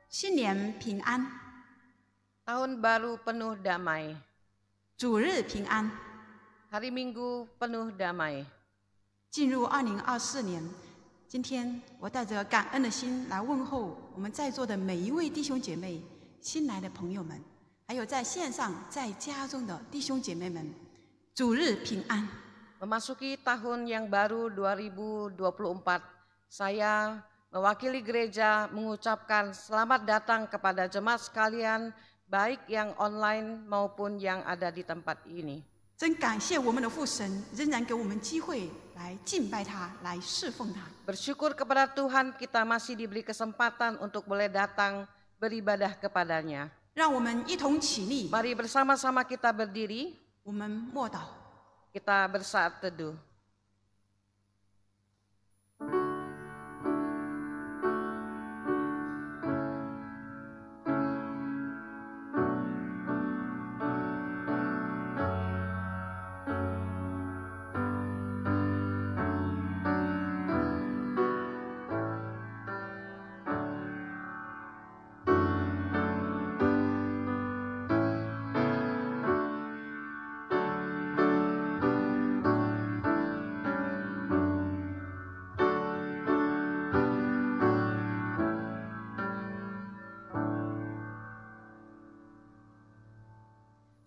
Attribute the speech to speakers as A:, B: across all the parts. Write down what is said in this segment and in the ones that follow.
A: 新年平安，
B: Tahun baru penuh damai.
A: 主日平安。
B: Hari Minggu penuh damai.
A: 进入2024年，今天我带着感恩的心来问候我们在座的每一位弟兄姐妹、新来的朋友们，还有在线上在家中的弟兄姐妹们，主日平安。
B: Memasuki tahun yang baru 2024, saya mewakili gereja mengucapkan selamat datang kepada jemaat sekalian, baik yang online maupun yang ada di tempat ini.
A: 真感谢我们的父神，仍然给我们机会来敬拜他，来侍奉他。
B: Bersyukur kepada Tuhan kita masih diberi kesempatan untuk boleh datang beribadah kepadanya.
A: 让我们一同起立，
B: Mari bersama-sama kita berdiri,
A: 我们默祷。
B: kita bersaat teduh.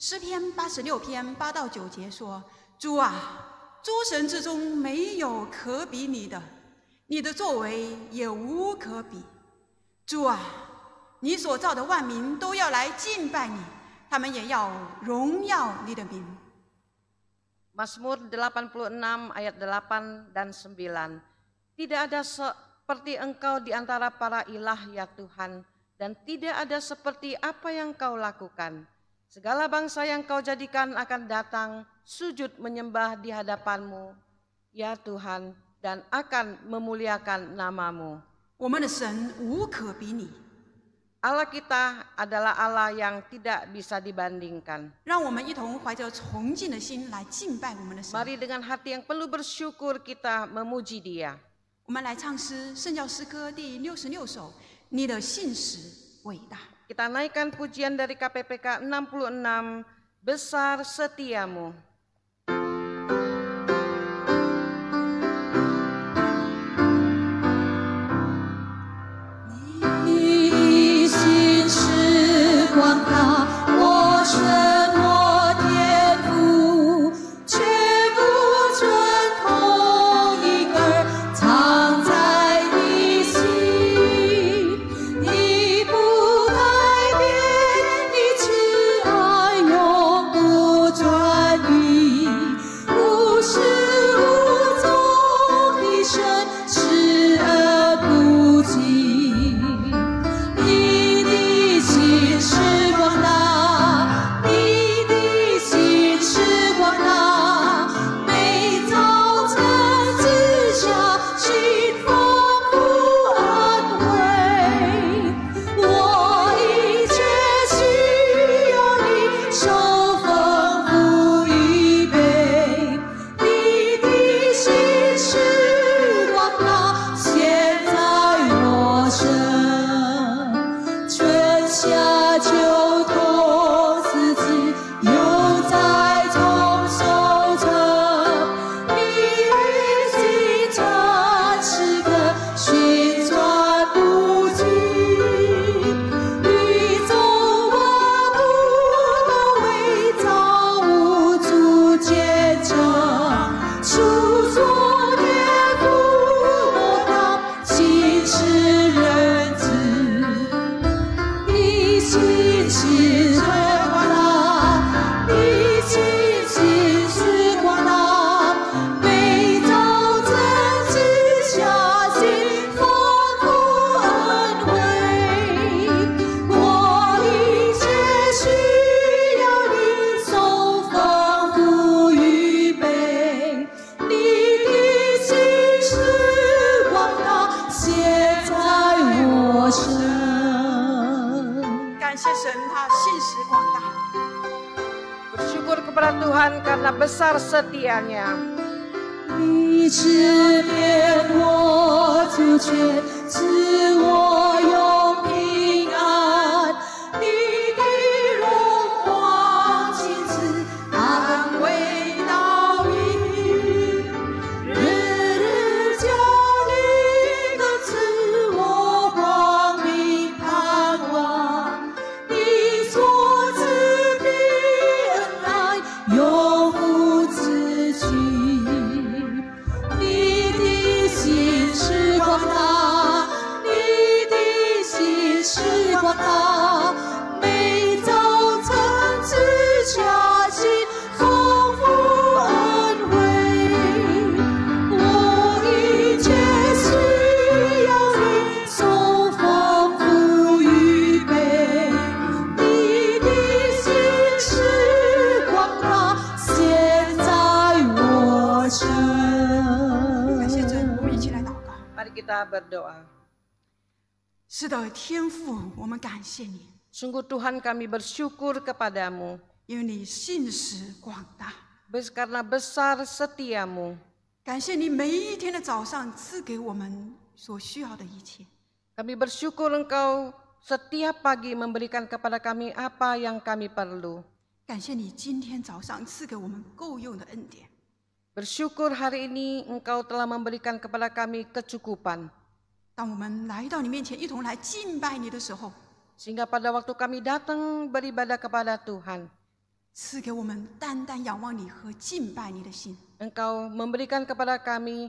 A: 诗篇86篇8到9节说：“主啊，诸神之中没有可比你的，你的作为也无可比。主啊，你所造的万民都要来敬拜你，他们也要荣耀你的名。”
B: Mazmur 86 ayat 8 dan 9. Tidak ada seperti engkau di antara para ilah ya Tuhan, dan tidak ada seperti apa yang kau lakukan. Segala bangsa yang kau jadikan akan datang sujud menyembah di hadapanmu, ya Tuhan, dan akan memuliakan namamu.
A: 我们的神无可比拟，
B: Allah kita adalah Allah yang tidak bisa dibandingkan.
A: 让我们一同怀着崇敬的心来敬拜我们的神。
B: Mari dengan hati yang penuh bersyukur kita memuji Dia.
A: 我们来唱诗圣教诗歌第66首，你的信实伟大。
B: Kita naikkan pujian dari KPPK 66, Besar Setiamu. Bersyukur kepada Tuhan karena besar setianya.
C: 你指点我主权，赐我永平安。广大，每早晨赐下新丰富恩惠。我一切需要你所丰富预备，你的心是广大，现在我身。
A: 感谢主，我们一起来祷告。
B: Mari kita berdoa.
A: 是的，天父，我们感谢你，
B: Sungguh Tuhan kami bersyukur kepadamu,
A: 因为你信实广大。
B: karena besar setiamu.
A: 感谢你每一天的早上赐给我们所需要的一切。
B: Kami bersyukur Engkau setiap pagi memberikan kepada kami apa yang kami perlu.
A: 感谢你今天早上赐给我们够用的恩典。
B: Bersyukur hari ini Engkau telah memberikan kepada kami kecukupan.
A: 当我们来到你面前，一同来敬拜你的时候，
B: Sehingga pada waktu kami datang beribadah kepada Tuhan,
A: 赐给我们单单仰望你和敬拜你的心。
B: Engkau memberikan kepada kami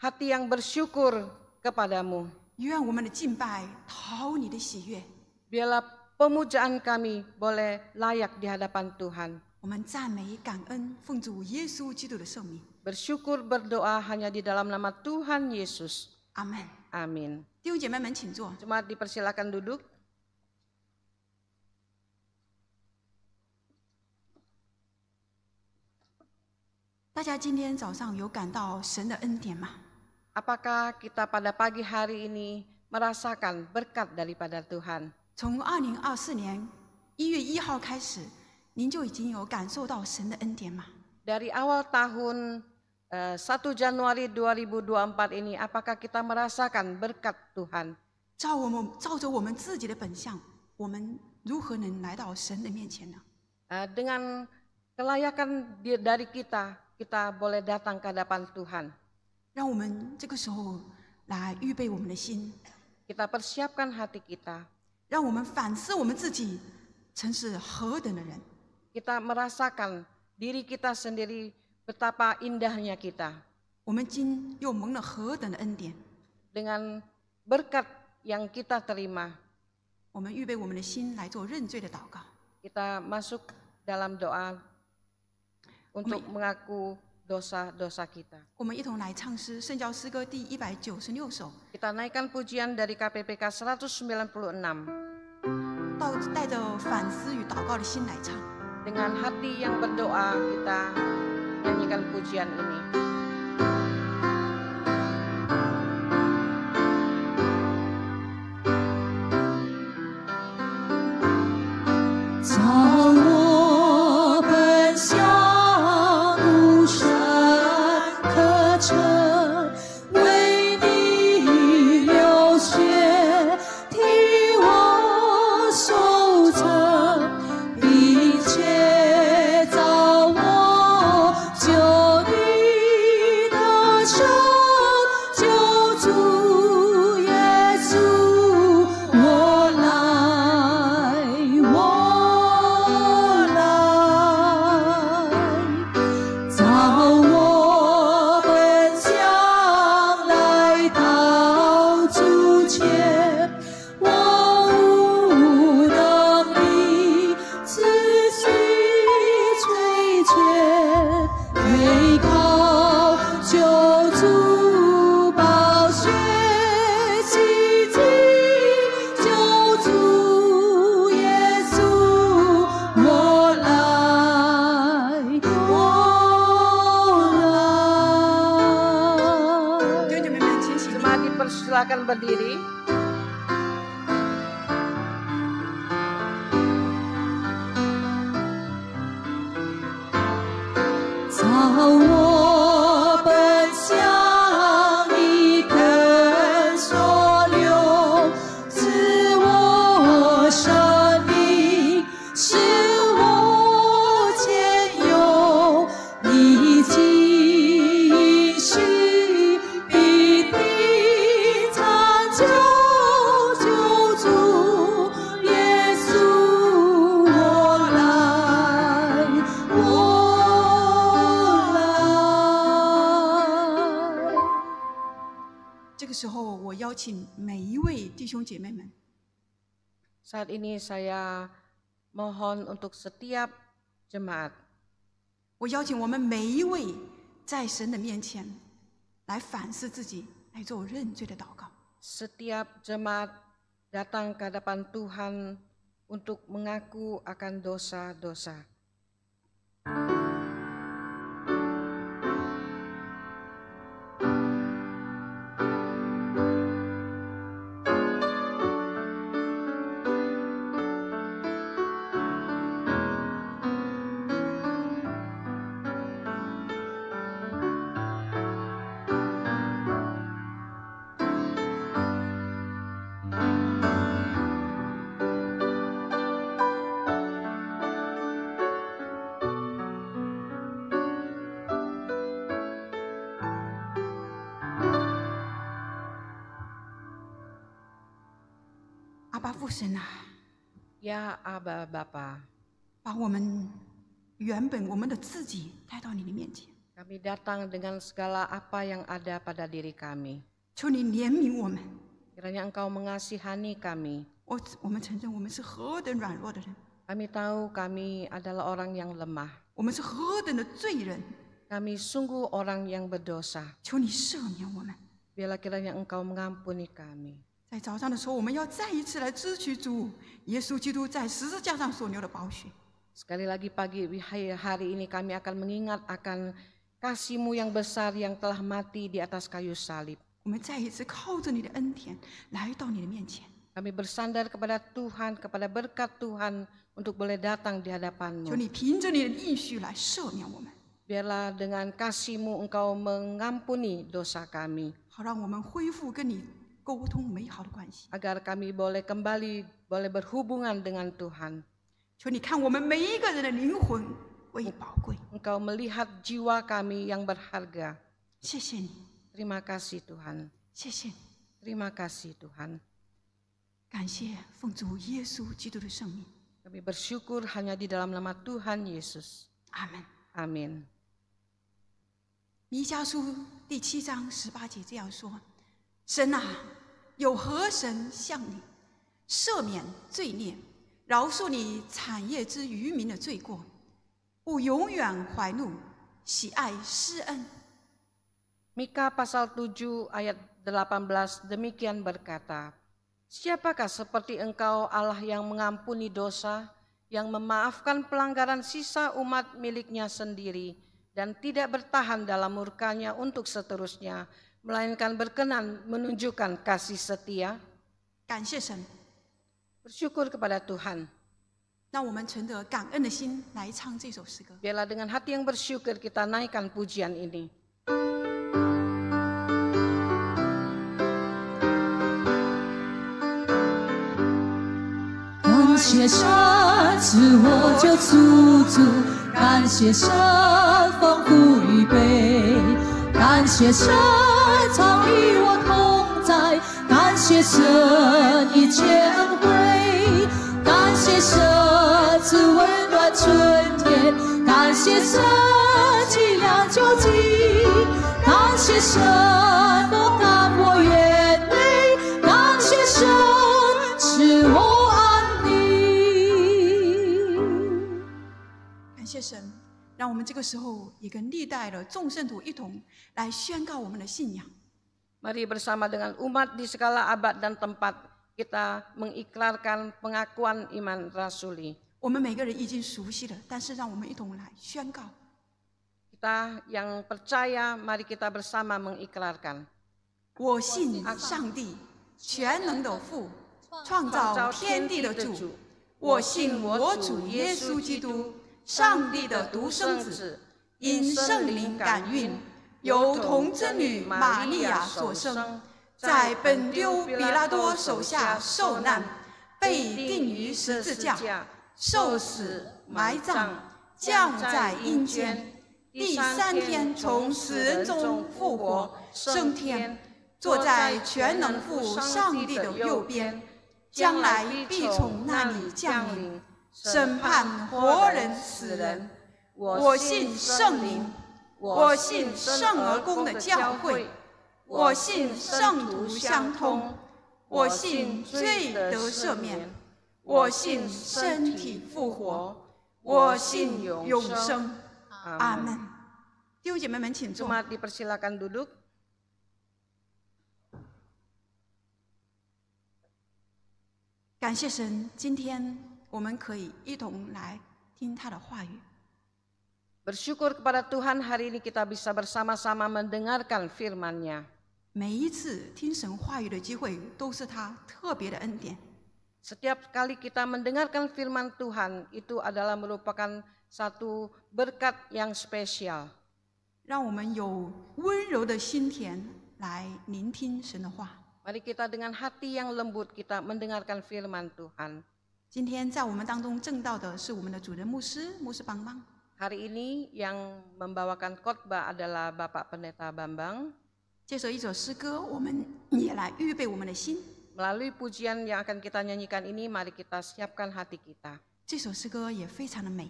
B: hati yang bersyukur kepadamu.
A: 愿我们的敬拜讨你的喜悦。
B: Biarlah pemujaan kami boleh layak di hadapan Tuhan.
A: 我们赞美感恩，奉主耶稣基督的圣名，
B: Bersyukur berdoa hanya di dalam nama Tuhan Yesus.
A: 阿门。
B: Amin.
A: 弟兄姐妹们，请坐。
B: Jemaat dipersilakan duduk.
A: 大家今天早上有感到神的恩典吗？
B: Apakah kita pada pagi hari ini merasakan berkat daripada Tuhan?
A: 从2024年1月1号开始，您就已经有感受到神的恩典吗？
B: Dari awal tahun 1 Januari 2024 ini, apakah kita merasakan berkat Tuhan?
A: 照着我们自己的本相，我们如何能来到神的面前呢？
B: Dengan kelayakan dari kita, kita boleh datang ke hadapan Tuhan.
A: 让我们这个时候来预备我们的心，
B: Kita persiapkan hati kita.
A: 让我们反思我们自己曾是何等的人。
B: Kita merasakan diri kita sendiri betapa indahnya kita.
A: 我们今又蒙了何等的恩典。
B: Dengan berkat yang kita terima,
A: 我们预备我们的心来做认罪的祷告。
B: kita masuk dalam doa untuk mengaku dosa-dosa kita.
A: 我们一同来唱诗圣教诗歌第196首，
B: Kita naikkan pujian dari KPPK 196.
A: 带着反思与祷告的心来唱。
B: Dengan hati yang berdoa, kita nyanyikan pujian ini.
C: 造我本相无声可称，为你流血替我守成，并且造我救你的神，救主耶稣，我来，我来，造我本相来到主前，我无能力自己追求，唯靠救主宝血洗净，救主耶稣，我来，我来。
A: 弟兄姐妹们，请起立。
B: Jemaat dipersilakan berdiri.
C: 造我本相一根所流，赐我生命，使我兼有你应许，必定长久救主耶稣，我来，我来。
A: 这个时候，我邀请每一位弟兄姐妹们
B: Saat ini saya mohon untuk setiap jemaat.
A: 我邀请我们每一位在神的面前来反思自己，来做认罪的祷告。
B: Setiap jemaat datang ke hadapan Tuhan untuk mengaku akan dosa-dosa.
A: 阿爸父神啊，
B: Ya Aba Bapa,
A: 把我们原本我们的自己带到你的面前，
B: kami datang dengan segala apa yang ada pada diri kami.
A: 求你怜悯我们。
B: Kiranya Engkau mengasihani kami.
A: 我们承认我们是何等软弱的人，
B: Kami tahu kami adalah orang yang lemah.
A: 我们是何等的罪人。
B: Kami sungguh orang yang berdosa.
A: 求你赦免我们。
B: Biarlah kiranya Engkau mengampuni kami.
A: 在早上的时候，我们要再一次来支取主耶稣基督在十字架上所流的宝血。
B: Sekali lagi pagi hari ini kami akan mengingat akan kasih-Mu yang besar yang telah mati di atas kayu salib.
A: 我们再一次靠着你的恩典来到你的面前。
B: Kami bersandar kepada Tuhan, kepada berkat Tuhan untuk boleh datang di hadapan-Mu.
A: 求你凭着你的应许来赦免我们，
B: Biarlah dengan kasih-Mu Engkau mengampuni dosa kami.
A: 好让我们恢复跟你沟通美好的关系。
B: Agar kami boleh kembali, boleh berhubungan dengan Tuhan.
A: 求你看我们每一个人的灵魂为宝贵。
B: Engkau melihat jiwa kami yang berharga.
A: 谢谢你，
B: Terima kasih Tuhan.
A: 谢谢你，
B: Terima kasih Tuhan.
A: 感谢奉主耶稣基督的圣名。
B: Kami bersyukur hanya di dalam nama Tuhan Yesus.
A: 阿门。
B: Amin.
A: 弥迦书第7章18节这样说：神啊，有何神向你赦免罪孽，饶恕你产业之渔民的罪过，不永远怀怒，喜爱施恩。
B: Mika pasal 7 ayat 18 demikian berkata, Siapakah seperti engkau Allah yang mengampuni dosa, yang memaafkan pelanggaran sisa umat miliknya sendiri, dan tidak bertahan dalam murkanya untuk seterusnya, melainkan berkenan menunjukkan kasih setia?
A: 感谢神，
B: Bersyukur kepada Tuhan.
A: 让我们存着感恩的心来唱这首诗歌。
B: Biarlah dengan hati yang bersyukur kita naikkan pujian ini.
C: 感谢神赐我救赎主，感谢神丰富预备，感谢神常与我同在，感谢神一切恩惠，感谢神赐温暖春天，感谢神凄凉救济，感谢神不看我眼泪，感谢神使我。
A: 感谢神，让我们这个时候也跟历代的众圣徒一同来宣告我们的信仰。
B: Mari bersama dengan umat di segala abad dan tempat kita mengikrarkan pengakuan iman rasuli.
A: 我们每个人已经熟悉了，但是让我们一同来宣告。
B: Kita yang percaya, mari kita bersama mengikrarkan.
A: 我信上帝，全能的父，创造天地的主。我信我主耶稣基督。 上帝的独生子，因圣灵感孕，由童贞女玛利亚所生，在本丢比拉多手下受难，被钉于十字架，受死埋葬，降在阴间，第3天从死人中复活，升天，坐在全能父上帝的右边，将来必从那里降临。 审判活人死人，我信圣灵，我信圣而公的教会，我信圣徒相通，我信罪得赦免，我信身体复活，我信永生。阿门。弟兄姐妹们，请坐。
B: Jemaat dipersilakan duduk.
A: 感谢神，今天我们可以一同来听他的话语。
B: Bersyukur kepada Tuhan hari ini kita bisa bersama-sama mendengarkan firman-Nya.
A: 每一次听神话语的机会，都是他特别的恩典。
B: Setiap kali kita mendengarkan firman Tuhan, itu adalah merupakan satu berkat yang spesial.
A: 让我们有温柔的心田来聆听神的话。
B: Mari kita dengan hati yang lembut kita mendengarkan firman Tuhan.
A: 今天在我们当中证道的是我们的主任牧师邦邦。
B: Hari ini yang membawakan khotbah adalah Bapak Pendeta Bambang.
A: 接着一首诗歌，我们也来预备我们的心。
B: Melalui pujian yang akan kita nyanyikan ini, mari kita siapkan hati kita.
A: 这首诗歌也非常的美，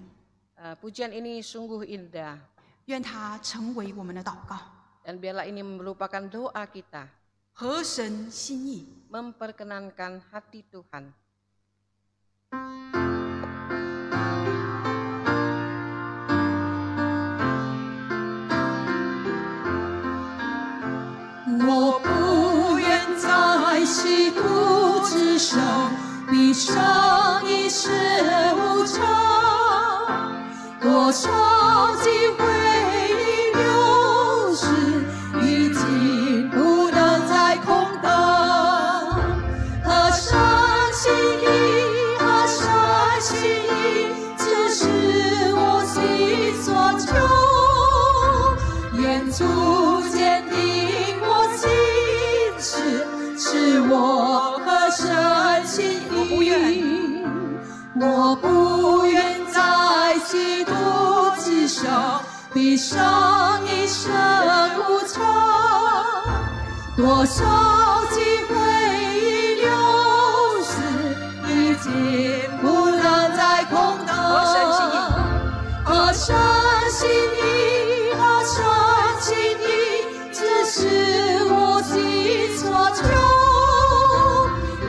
B: Pujian ini sungguh indah.
A: 愿它成为我们的祷告，
B: Dan biarlah ini merupakan doa kita.
A: 合神心意。
B: Memperkenankan hati Tuhan.
C: 我不愿在喜途之上闭上一世无常，多少机会已流逝，已经不能再空等。河山心意，河山心意，只是我心所求，愿主坚定我心事，是我和神心意。我不愿在基督之上闭上一生无常，多少机会已流逝，已经不能再空等。合神心意，合神心意，只是我心所求。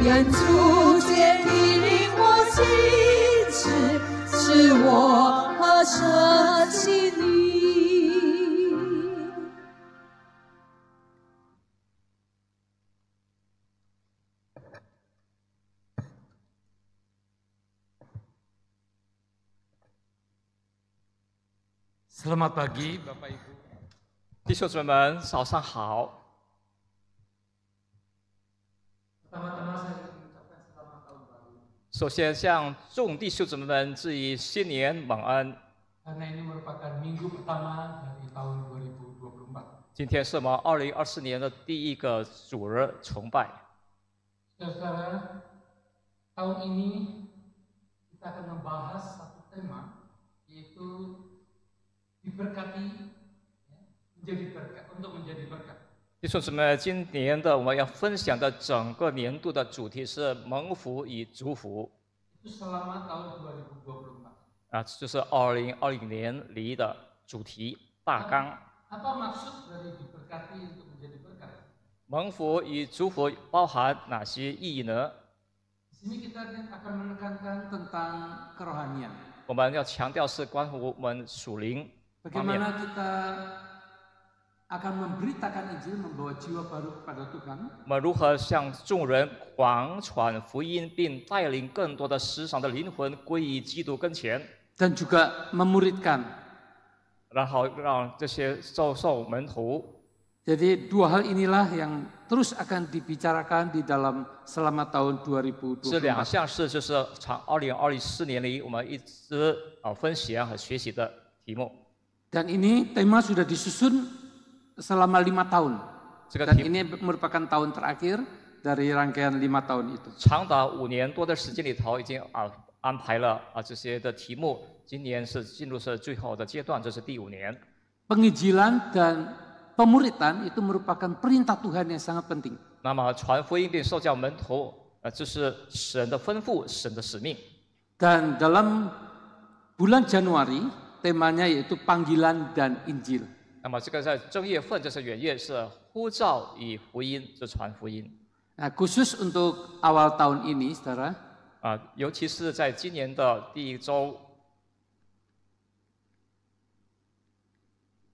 C: 愿主坚定我心事，是我合神心意。
D: Selamat pagi Bapak Ibu.
E: 弟兄姊妹们，早上好。
D: Pertama-tama saya ingin mengucapkan selamat tahun baru.
E: 首先向众弟兄姊妹们致以新年晚安。
D: Karena ini merupakan minggu pertama dari tahun 2024.
E: 今天是我们2024年的第一个主日崇拜。
D: Saudara, tahun ini kita akan membahas satu tema, yaitu diberkati, menjadi berkat, untuk menjadi berkat.
E: 弟兄姊妹，今年的我们要分享的整个年度的主题是蒙福与祝福。
D: Itu selama tahun 2024.
E: 就是2020年里的主题大纲。
D: Apa maksud dari diberkati untuk menjadi berkat?
E: 蒙福与祝福包含哪些意义呢？
D: Di sini kita akan menekankan tentang kerohanian.
E: 我们要强调是关乎我们属灵方面。
D: Bagaimana kita akan memberitakan Injil, membawa jiwa baru kepada Tuhan.
E: 我们如何向众人广传福音，并带领更多的世上的灵魂归于基督跟前，
D: Dan juga memuridkan.
E: 然后让这些受门徒。
D: Jadi dua hal inilah yang terus akan dibicarakan di dalam selama tahun
E: 这两
D: 2024.
E: 项事就是长2024年里我们一直分享和学习的题目。
D: Dan ini tema sudah disusun selama 5 tahun.
E: 这个
D: Dan
E: 题
D: ini merupakan tahun terakhir dari rangkaian 5 tahun itu.
E: 长达5年多的时间里头，已经安排了这些的题目。今年是进入是最后的阶段，这是第5年。
D: Penginjilan dan pemuritan itu merupakan perintah Tuhan yang sangat penting.
E: 那么传福音并受教门徒，这是神的吩咐，神的使命。
D: Dan dalam bulan Januari temanya yaitu panggilan dan Injil.
E: 那么这个在正月份，这是元月，是呼召与福音，是传福音。
D: Nah, khusus untuk awal tahun ini, saudara,
E: 尤其是在今年的第1周。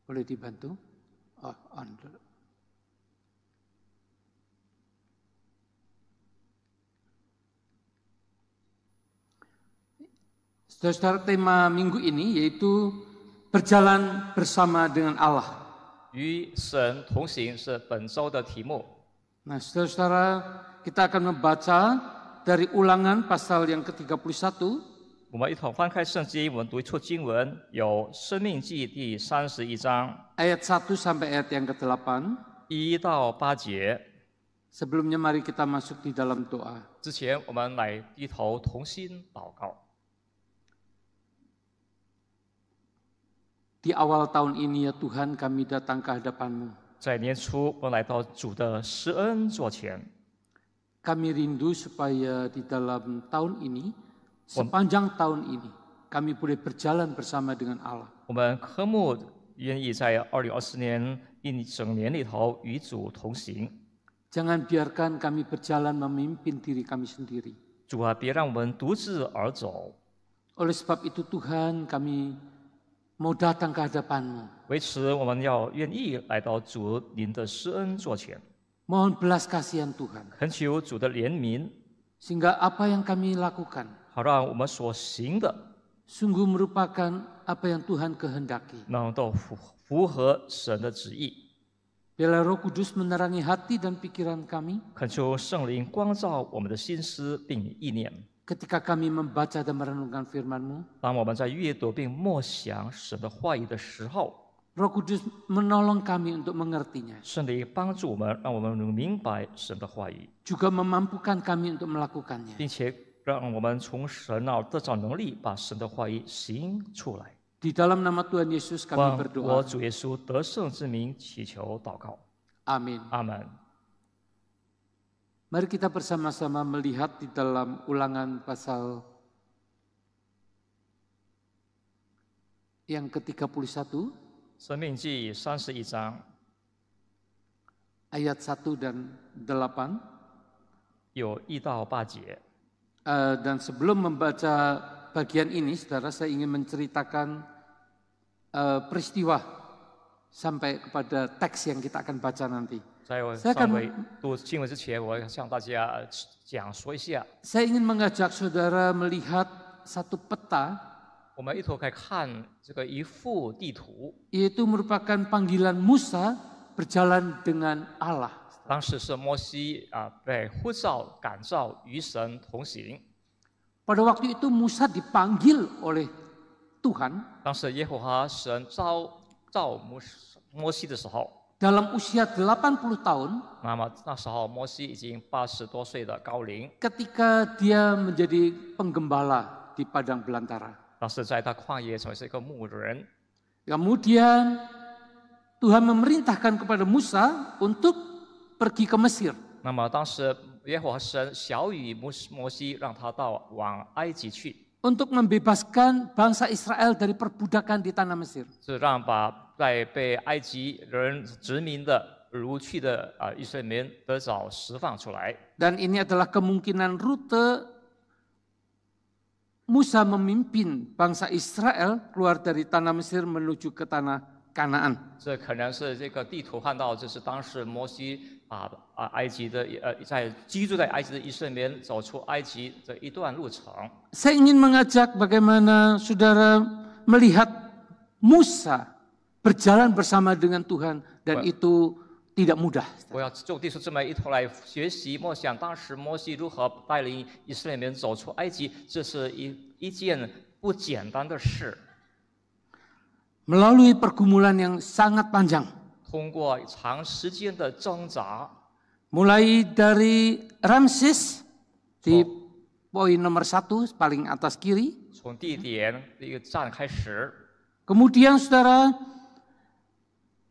D: Boleh dibantu? On. Saudara, tema minggu ini yaitu berjalan bersama dengan Allah.
E: 与神同行是本周的题目。
D: Nah, saudara-saudara, kita akan membaca dari Ulangan pasal yang ke-31.
E: 我们一同翻开圣经，我们读一处经文，有《生命记》第31章
D: ayat 1 sampai ayat yang ke-8.
E: 1到8节。
D: Sebelumnya mari kita masuk di dalam doa.
E: 之前，我们来低头同心祷告。
D: Di awal tahun ini ya Tuhan, kami datang ke hadapan-Mu.
E: 在年初，我们来到主的施恩座前，
D: Kami rindu supaya di dalam tahun ini, sepanjang tahun ini, kami boleh berjalan bersama dengan Allah.
E: 我们渴慕愿意在2024年一整年里头与主同行。
D: Jangan biarkan kami berjalan memimpin diri kami sendiri.
E: 主啊，别让我们独自而走。
D: Oleh sebab itu Tuhan, kami mau datang ke hadapan-Mu.
E: 为此，我们要愿意来到主您的施恩座前，
D: Mohon belas kasihan Tuhan.
E: 恳求主的怜悯，
D: Sehingga apa yang kami lakukan
E: 好让我们所行的
D: sungguh merupakan apa yang Tuhan kehendaki.
E: 能够符合神的旨意。
D: Biarlah Roh Kudus menerangi hati dan pikiran kami
E: 恳求圣灵光照我们的心思并意念。
D: ketika kami membaca dan merenungkan firman-Mu.
E: 当我们在阅读并默想神的话语的时候，
D: Roh Kudus menolong kami untuk mengertinya.
E: 圣灵帮助我们，让我们能明白神的话语，
D: Juga memampukan kami untuk melakukannya.
E: 并且让我们从神那儿得着能力，把神的话语行出来。
D: Di dalam nama Tuhan Yesus kami
E: 我
D: berdoa.
E: 主耶稣得胜之名祈求祷告，
D: Amin.
E: 阿门。
D: Mari kita bersama-sama melihat di dalam Ulangan pasal yang ke-31
E: 生命记31章
D: ayat 1 dan 8.
E: 有1到8节。
D: Dan sebelum membaca bagian ini, saudara, saya ingin menceritakan peristiwa sampai kepada teks yang kita akan baca nanti.
E: 在我
D: Saya
E: 上
D: akan
E: 回读经文之前，我要向大家讲说一下，
D: Saya ingin mengajak saudara melihat satu peta,
E: 我们一同来看这个一幅地图。
D: yaitu merupakan panggilan Musa berjalan dengan Allah.
E: 当时是摩西被呼召感召与神同行。
D: Pada waktu itu Musa dipanggil oleh Tuhan
E: 当时耶和华神召摩西的时候，
D: dalam usia 80 tahun
E: 那么那时候摩西已经80多岁的高龄，
D: ketika dia menjadi penggembala di padang belantara.
E: 当时在他旷野成为是一个牧人。
D: Kemudian Tuhan memerintahkan kepada Musa untuk pergi ke Mesir.
E: 那么当时耶和华神晓谕摩西，让他往埃及去，
D: Untuk membebaskan bangsa Israel dari perbudakan di tanah Mesir.
E: 是让在被埃及人殖民的掳去的以色列民得早释放出来。
D: Dan ini adalah kemungkinan rute Musa memimpin bangsa Israel keluar dari tanah Mesir menuju ke tanah Kanaan.
E: 这可能是这个地图看到，这是当时摩西埃及的居住在埃及的以色列民走出埃及的一段路程。
D: Saya ingin mengajak bagaimana saudara melihat Musa berjalan bersama dengan Tuhan dan itu tidak mudah.
E: 我要就弟兄姊妹一同来学习默想，当时摩西如何带领以色列民走出埃及，这是一件不简单的事。
D: Melalui pergumulan yang sangat panjang.
E: 通过长时间的挣扎，
D: Mulai dari Ramses di poin nomor 1 paling atas kiri.
E: 从地点一个站开始，
D: Kemudian saudara,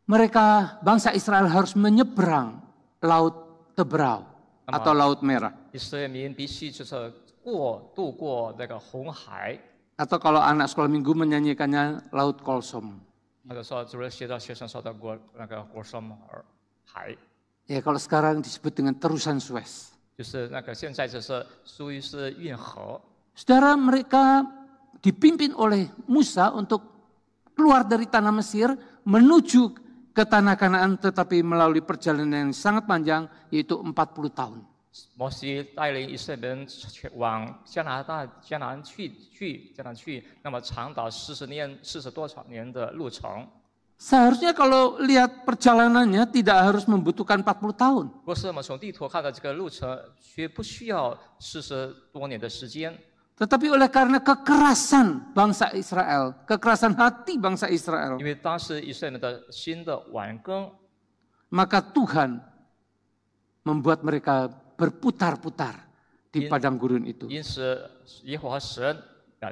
D: mereka bangsa Israel harus menyeberang Laut Teberau atau Laut Merah.
E: 以色列民必须就是渡过那个红海，
D: Atau kalau anak sekolah minggu menyanyikannya Laut Kolsom.
E: 或者说就是学生说的国什么海。
D: Ya kalau sekarang disebut dengan terusan Suez.
E: 就是那个现在就是属于是运河。
D: Saudara, mereka dipimpin oleh Musa untuk keluar dari tanah Mesir menuju ke tanah Kanaan, tetapi melalui perjalanan yang sangat panjang, yaitu 40 tahun.
E: 摩西带领以色列人往加拿大去，那么长达40多年的路程。
D: Seharusnya kalau lihat perjalanannya tidak harus membutuhkan 40 tahun.
E: 如果是我们从地图看到这个路程，不需要40多年的时间。
D: Tetapi oleh karena kekerasan bangsa Israel, kekerasan hati bangsa Israel,
E: 因为当时以色列人的心的顽梗，
D: maka Tuhan membuat mereka berputar-putar di padang gurun itu.
E: 因此耶和华神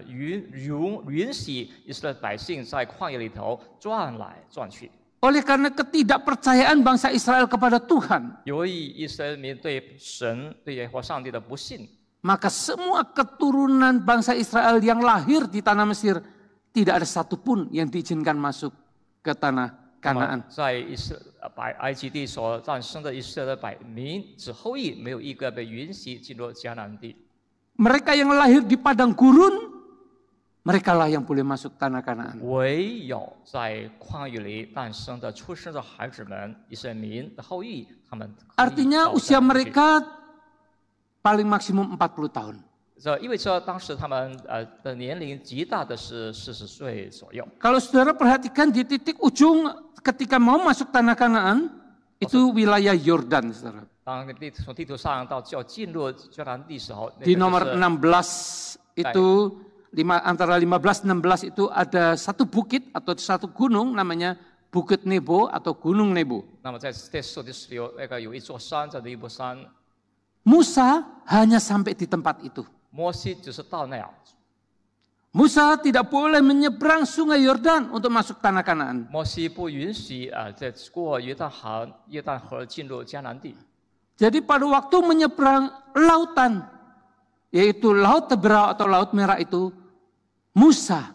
E: 允许以色列百姓在旷野里头转来转去。
D: Oleh karena ketidakpercayaan bangsa Israel kepada Tuhan,
E: 由于以色列民对神、对耶和华上帝的不信，
D: maka semua keturunan bangsa Israel yang lahir di tanah Mesir tidak ada satupun yang diizinkan masuk ke tanah Kanaan.
E: 在埃及地所诞生的以色列百民之后裔，没有一个被允许进入迦南地。
D: Mereka yang lahir di padang gurun, mereka lah yang boleh masuk tanah Kanaan.
E: 唯有在旷野里诞生的、出生的孩子们，以色列民的后裔，他们可以
D: Artinya
E: 到
D: usia
E: 迦南地
D: mereka paling maksimum 40 tahun.
E: 这意味着当时他们的年龄极大的是40岁左右。
D: Kalau saudara perhatikan di titik ujung ketika mau masuk tanah Kanaan, itu wilayah Yordan, saudara.
E: 当从地图上到要进入迦南地时候，
D: Di nomor 16 itu antara 15-16 itu ada satu bukit atau satu gunung namanya Bukit Nebo atau Gunung Nebo.
E: 那么在这数的有一座山叫尼泊山，
D: Musa hanya sampai di tempat itu.
E: 摩西只是到那样。
D: Musa tidak boleh menyeberang sungai Yordan untuk masuk tanah Kanaan.
E: 摩西不允许在过约旦河进入迦南地。
D: Jadi pada waktu menyeberang lautan, yaitu Laut Teberau atau Laut Merah itu, Musa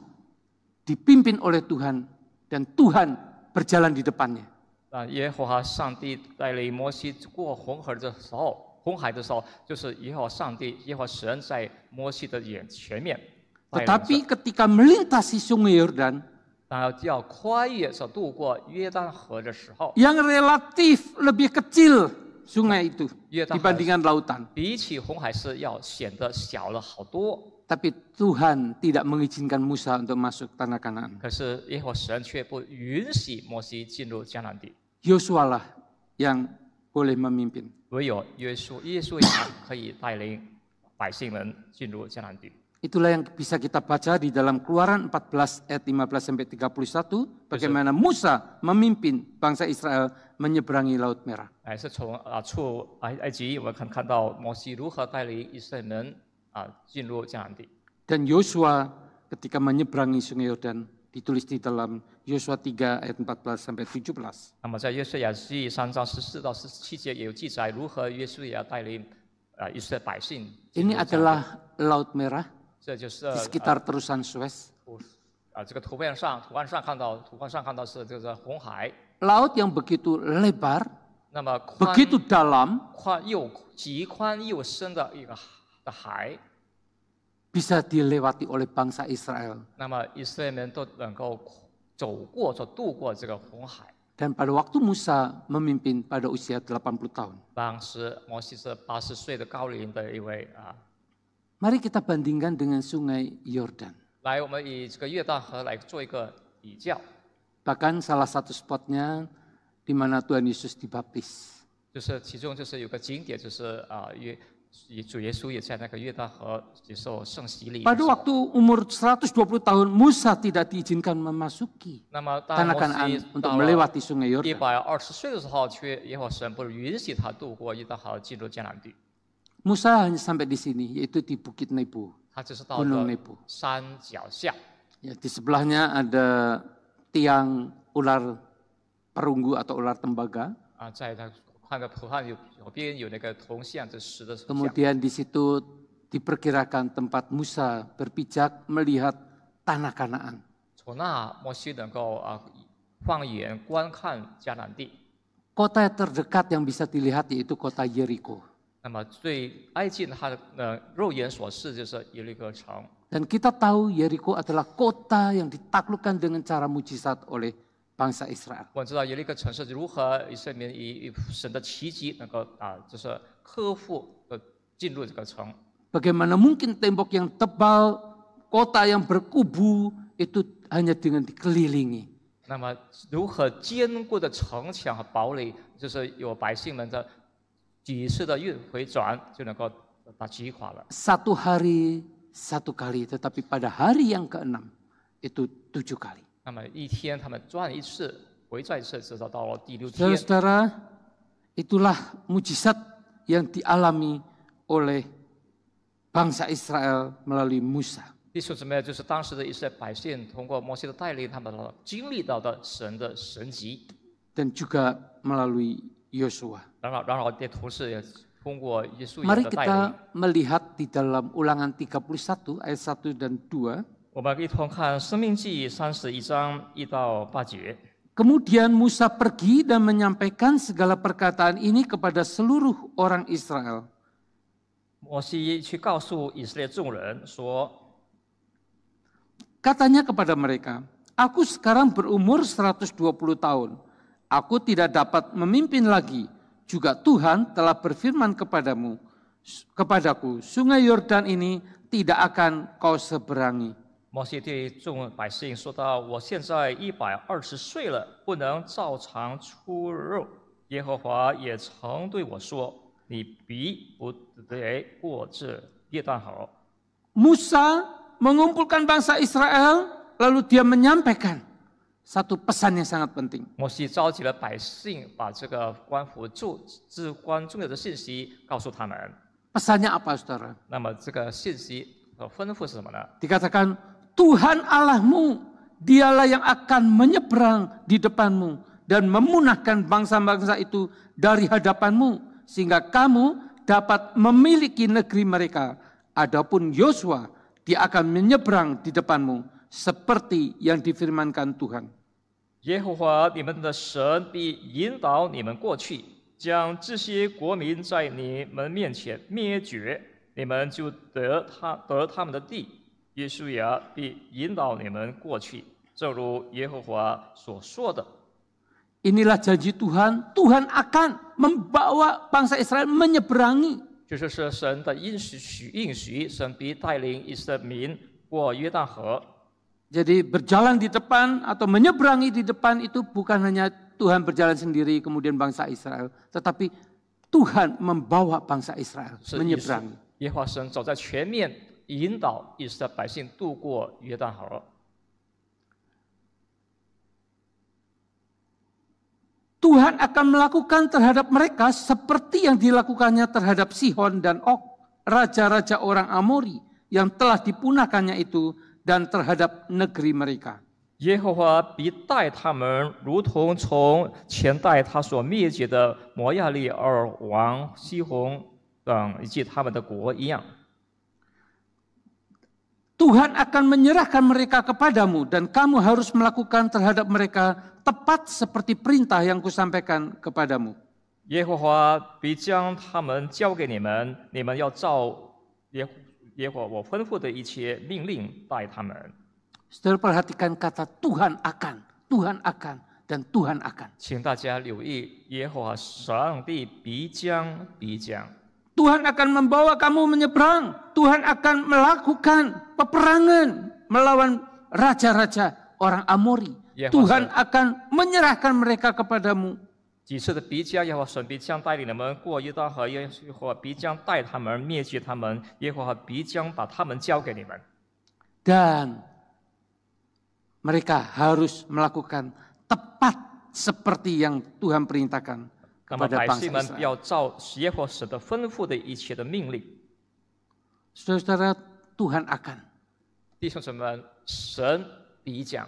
D: dipimpin oleh Tuhan dan Tuhan berjalan di depannya.
E: 耶和华上帝带领摩西过红海的时候，就是耶和华上帝、耶和华神在摩西的前面。
D: Tetapi ketika melintasi sungai Yordan,
E: 当要跨越渡过约旦河的时候，
D: yang relatif lebih kecil sungai itu
E: 约旦河
D: dibandingkan lautan.
E: 比起红海是要显得小了好多。
D: Tapi Tuhan tidak mengizinkan Musa untuk masuk tanah Kanaan.
E: 可是耶和华神却不允许摩西进入迦南地，
D: Yosua lah yang boleh memimpin.
E: 唯有耶稣亚可以带领百姓们进入迦南地。
D: Itulah yang bisa kita baca di dalam Keluaran 14 ayat 15 sampai 31, bagaimana Musa memimpin bangsa Israel menyeberangi Laut Merah.
E: 是从出埃及，我们看到摩西如何带领以色列人进入迦南地。
D: Dan Yosua ketika menyeberangi Sungai Yordan ditulis di dalam Yosua 3 ayat 14 sampai 17.
E: 那么在约书亚记3章14到17节也有记载，如何约书亚带领以色列百姓进入
D: Ini
E: 迦南地。
D: adalah Laut Merah
E: 这就是
D: di sekitar terusan Suez.
E: 这个图案上看到是这个红海，
D: Laut yang begitu lebar,
E: 那么
D: begitu dalam,
E: 极宽又深的一个海，
D: bisa dilewati oleh bangsa Israel.
E: 那么以色列人都能够渡过这个红海。
D: Dan pada waktu Musa memimpin pada usia 80 tahun.
E: 当时摩西是80岁的高龄的一位
D: Mari kita bandingkan dengan Sungai Yordan.
E: 来，我们以这个约旦河来做一个比较，
D: Bahkan salah satu spotnya di mana Tuhan Yesus dibaptis.
E: 就是其中就是有个景点，就是主耶稣也在那个约旦河接受圣洗礼。
D: Pada waktu umur 120 tahun Musa tidak diizinkan memasuki
E: 那么当
D: tanah
E: 摩
D: Kanaan
E: 西
D: untuk
E: 到了
D: melewati Sungai Yordan.
E: 120岁的时候，却耶和华神不允许他渡过约旦河进入迦南地，
D: Musa hanya sampai di sini, yaitu di Bukit Nebo,
E: 他只是到
D: Gunung
E: 了
D: Nebo.
E: 山脚下。
D: Ya, di sebelahnya ada tiang ular perunggu atau ular tembaga.
E: 在他看到图案右边有那个铜像，这石的像。
D: Kemudian di situ diperkirakan tempat Musa berpijak melihat tanah Kanaan.
E: 从那摩西能够放眼观看迦南地。
D: Kota terdekat yang bisa dilihat yaitu kota Yeriko.
E: 那么最挨近他的肉眼所视就是耶利哥城。
D: Dan kita tahu Yeriko adalah kota yang ditaklukkan dengan cara mujizat oleh bangsa Israel.
E: 我们知道耶利哥城是如何以色列民以神的奇迹能够就是克服进入这个城。
D: Bagaimana mungkin tembok yang tebal, kota yang berkubu itu hanya dengan dikelilingi.
E: 那么如何坚固的城墙和堡垒，就是有百姓们的几次的运回转就能够把击垮了。
D: Satu hari, satu kali, tetapi pada hari yang ke-6 itu 7 kali.
E: 那么一天他们转一次，回转一次，直到了第6天。
D: Saudara-saudara, itulah mujizat yang dialami oleh bangsa Israel melalui Musa.
E: 弟兄姊妹，就是当时的一些百姓通过摩西的带领，他们经历到的神的神迹。
D: Dan juga melalui Yosua.
E: 然后的同时也通过耶稣
D: Mari
E: 的带
D: kita
E: 领。
D: melihat di dalam Ulangan 31 ayat 1 dan 2.
E: 我们一同看《生命记》31章1到8节。
D: Kemudian Musa pergi dan menyampaikan segala perkataan ini kepada seluruh orang Israel.
E: 摩西去告诉以色列众人说。
D: Katanya kepada mereka, aku sekarang berumur 120 tahun. Aku tidak dapat memimpin lagi. Juga Tuhan telah berfirman kepadaku, sungai Yordan ini tidak akan kau seberangi.
E: 摩西对众百姓说道：“我现在120岁了，不能照常出肉。耶和华也曾对我说：你必不得过这约旦河。”
D: Musa mengumpulkan bangsa Israel, lalu dia menyampaikan satu pesan yang sangat penting.
E: 摩西召集了百姓，把这个关乎至关重要的信息告诉他们。
D: Pesannya apa, saudara?
E: 那么这个信息和吩咐是什么呢？
D: Dikatakan, Tuhan Allahmu, dialah yang akan menyeberang di depanmu dan memunahkan bangsa-bangsa itu dari hadapanmu, sehingga kamu dapat memiliki negeri mereka. Adapun Yosua, dia akan menyeberang di depanmu seperti yang difirmankan Tuhan.
E: 耶和华你们的神必引导你们过去，将这些国民在你们面前灭绝，你们就得他们的地。约书亚必引导你们过去，正如耶和华所说的。
D: Inilah janji Tuhan, Tuhan akan membawa bangsa Israel menyeberangi.
E: 这就是神的应许，神必带领以色列民过约旦河。
D: Jadi berjalan di depan atau menyeberangi di depan itu bukan hanya Tuhan berjalan sendiri kemudian bangsa Israel, tetapi Tuhan membawa bangsa Israel menyeberangi.
E: 耶和华神走在前面，引导以色列百姓渡过约旦河。
D: Tuhan akan melakukan terhadap mereka seperti yang dilakukannya terhadap Sihon dan Og, raja-raja orang Amori yang telah dipunahkannya itu, dan terhadap negeri mereka.
E: 耶和华必待他们，如同从前代他所灭绝的摩亚利尔王西宏等以及他们的国一样。
D: Tuhan akan menyerahkan mereka kepadamu dan kamu harus melakukan terhadap mereka tepat seperti perintah yang kusampaikan kepadamu.
E: 耶和华必将他们交给你们，你们要照耶和华我吩咐的一切命令待他们。
D: Saudara perhatikan kata Tuhan akan, Tuhan akan, dan Tuhan akan.
E: 请大家留意，耶和华上帝必将。
D: Tuhan akan membawa kamu menyeberang. Tuhan akan melakukan peperangan melawan raja-raja orang Amori.
E: Ya,
D: Tuhan akan menyerahkan mereka kepadamu.
E: 几次的必将，耶和华神必将带领你们过约旦河，耶和华必将带他们灭绝他们，耶和华必将把他们交给你们。
D: Dan mereka harus melakukan tepat seperti yang Tuhan perintahkan
E: 那么
D: kepada
E: 百
D: bangsa
E: 姓们
D: Israel.
E: 要照耶和华神的吩咐的一切的命令。
D: Saudara-saudara, Tuhan akan.
E: 弟兄姊妹们，神必讲。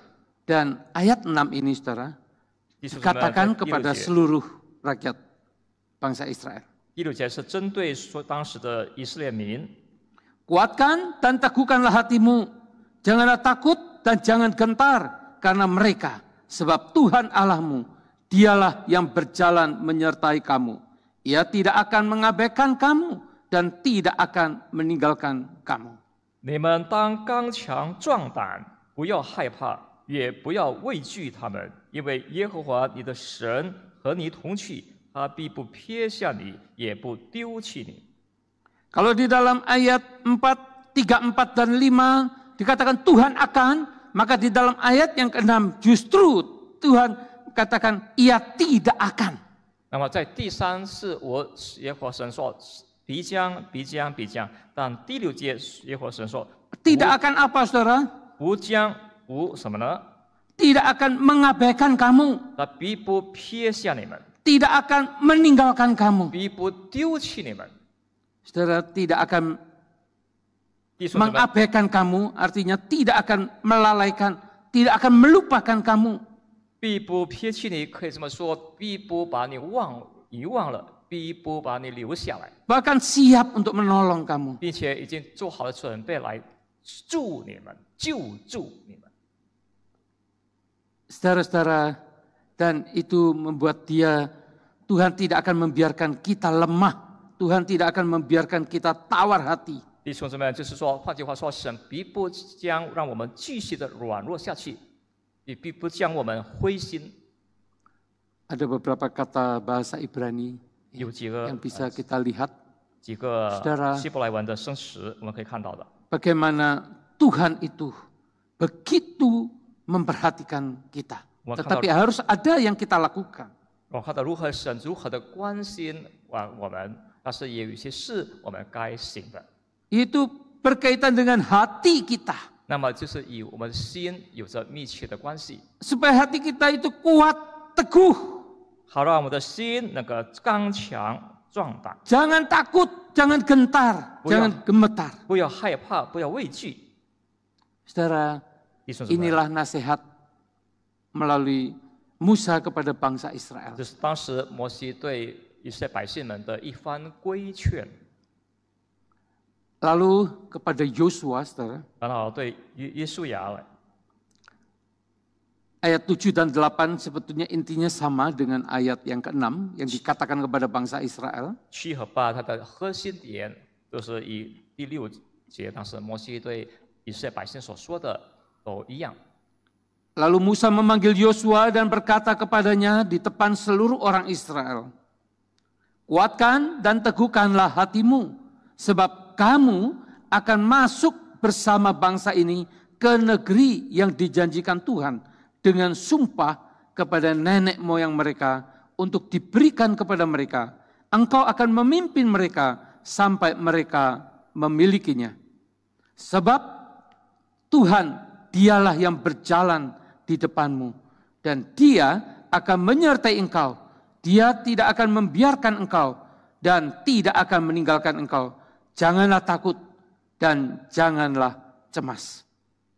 D: Dan ayat 6 ini, saudara,
E: 弟兄姊妹们，
D: dikatakan
E: 第
D: kepada
E: 六节，
D: seluruh rakyat bangsa Israel.
E: 第六节是针对说当时的以色列民。
D: Kuatkan dan teguhkanlah hatimu. Janganlah takut dan jangan gentar karena mereka. Sebab Tuhan Allahmu, dialah yang berjalan menyertai kamu. Ia tidak akan mengabaikan kamu dan tidak akan meninggalkan kamu.
E: 你们当刚强壮胆，不要害怕，也不要畏惧他们，因为耶和华你的神和你同去，他必不撇下你，也不丢弃你。
D: Kalau di dalam ayat 4, 3, 4, dan 5 dikatakan Tuhan akan, maka di dalam ayat yang ke-6 justru Tuhan katakan ia tidak akan.
E: 那么在第3是我耶和华神说必将，但第6节耶和华神说
D: Tidak akan apa, saudara?
E: 不将不什么呢？
D: Tidak akan mengabaikan kamu.
E: 他必不撇下你们，
D: Tidak akan meninggalkan kamu.
E: 必不丢弃你们。
D: Saudara, tidak akan
E: 弟兄姊妹，
D: mengabaikan kamu, artinya tidak akan melalaikan, tidak akan melupakan kamu.
E: 必不撇弃你，可以这么说，必不把你遗忘了，必不把你留下来，
D: Bahkan siap untuk menolong kamu.
E: 并且已经做好了准备来助你们、救助你们。
D: Saudara-saudara, dan itu membuat Tuhan tidak akan membiarkan kita lemah. Tuhan tidak akan membiarkan kita tawar hati.
E: 弟兄姊妹，就是说，换句话说，神必不将让我们继续的软弱下去，也必不将我们灰心。
D: Ada beberapa kata bahasa Ibrani
E: 有几个
D: yang bisa kita lihat
E: 几个
D: Saudara
E: 希伯来文的生词，我们可以看到的。
D: bagaimana Tuhan itu begitu memperhatikan kita. Tetapi harus ada yang kita lakukan.
E: 我看到神如何的关心我们，但是也有一些事我们该行的。
D: Itu berkaitan dengan hati kita.
E: 那么就是与我们心有着密切的关系，
D: Supaya hati kita itu kuat, teguh.
E: 好让我们的心能够刚强壮胆，
D: Jangan takut, jangan gentar,
E: Buya.
D: jangan gemetar.
E: 不要害怕，不要畏惧。
D: Saudara,
E: 弟兄姊妹，
D: inilah nasihat melalui Musa kepada bangsa Israel.
E: 这是当时摩西对以色列百姓们的一番规劝，
D: Lalu kepada Yosua, saudara,
E: 然后对约书亚来。
D: ayat 7 dan 8 sebetulnya intinya sama dengan ayat yang ke-6 yang dikatakan kepada bangsa Israel.
E: 7和8它的核心点都是以第6节当时摩西对以色列百姓所说的都一样。
D: Lalu Musa memanggil Yosua dan berkata kepadanya di depan seluruh orang Israel, kuatkan dan teguhkanlah hatimu, sebab kamu akan masuk bersama bangsa ini ke negeri yang dijanjikan Tuhan dengan sumpah kepada nenek moyang mereka untuk diberikan kepada mereka. Engkau akan memimpin mereka sampai mereka memilikinya. Sebab Tuhan dialah yang berjalan di depanmu dan dia akan menyertai engkau. Dia tidak akan membiarkan engkau dan tidak akan meninggalkan engkau. Janganlah takut dan janganlah cemas.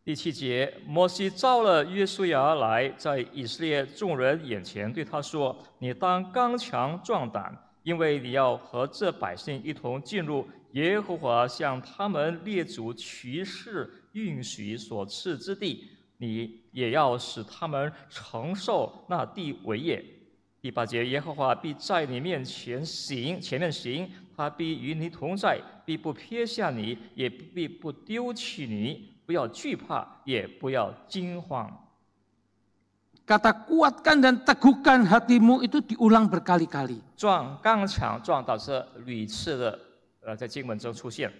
E: 第7节，摩西召了约书亚来，在以色列众人眼前对他说：“你当刚强壮胆，因为你要和这百姓一同进入耶和华向他们列祖起誓应许所赐之地，你也要使他们承受那地为业。”第8节，耶和华必在你前面行，他必与你同在，必不撇下你，也必不丢弃你。 不要惧怕，也不要惊慌。
D: Kata kuatkan dan teguhkan hatimu itu diulang berkali-kali.
E: 刚强壮胆是屡次的在经文中出现。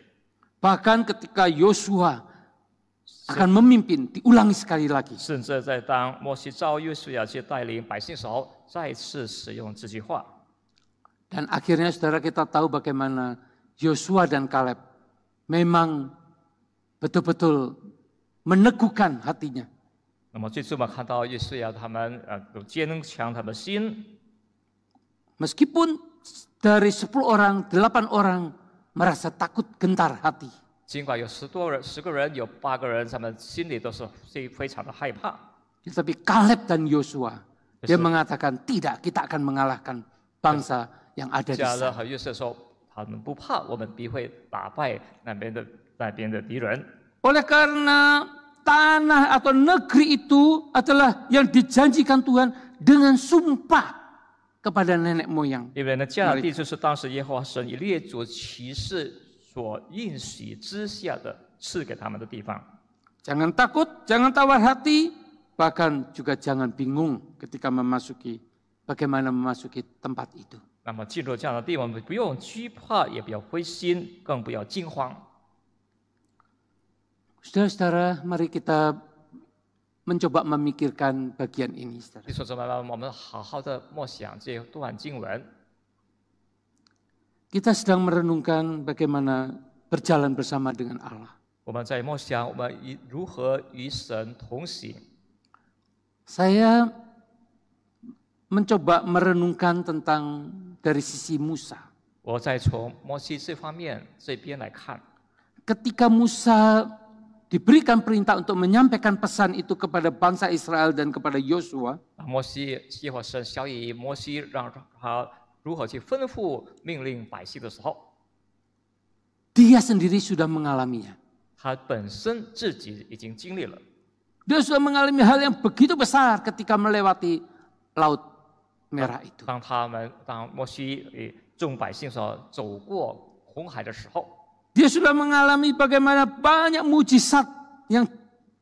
D: Bahkan ketika Yosua akan memimpin, diulangi sekali lagi.
E: 甚至在当摩西召约书亚去带领百姓时候，再次使用这句话。
D: Dan akhirnya saudara kita tahu bagaimana Yosua dan Kaleb memang betul-betul meneguhkan hatinya.
E: 那么最终我们看到约书亚他们有坚强他们的心，
D: Meskipun dari 10 orang, 8 orang merasa takut gentar hati.
E: 尽管有10个人，有8个人，他们心里都是非常的害怕。
D: Tetapi Kaleb dan Yosua, dia mengatakan tidak, kita akan mengalahkan bangsa yang ada di
E: 加勒
D: sana.
E: 和约瑟说，他们不怕，我们必会打败那边的敌人。
D: Oleh karena tanah atau negeri itu adalah yang dijanjikan Tuhan dengan sumpah. kepada nenek moyang.
E: 因为呢，迦南地就是当时耶和华神以列祖启示所应许之下的赐给他们的地方。
D: Jangan takut, jangan tawar hati, bahkan juga jangan bingung ketika bagaimana memasuki tempat itu.
E: 那么进入这样的地方，不用惧怕，也不要灰心，更不要惊慌。
D: Saudara-saudara, mari kita mencoba memikirkan bagian ini.
E: 弟兄姊妹们，我们好好的默想这段经文。
D: Kita sedang merenungkan bagaimana berjalan bersama dengan Allah.
E: 我们在默想，我们如何与神同行。
D: Saya mencoba merenungkan tentang dari sisi Musa.
E: 我再从摩西这方面这边来看，
D: Ketika Musa diberikan perintah untuk menyampaikan pesan itu kepada bangsa Israel dan kepada Yosua,
E: 摩西耶和华神小以摩西让他如何去吩咐命令百姓的时候，
D: dia sendiri sudah mengalaminya.
E: 他本身自己已经经历了。
D: Dia sudah mengalami hal yang begitu besar ketika melewati Laut Merah itu.
E: 当摩西众百姓所走过红海的时候，
D: Dia sudah mengalami bagaimana banyak mujizat yang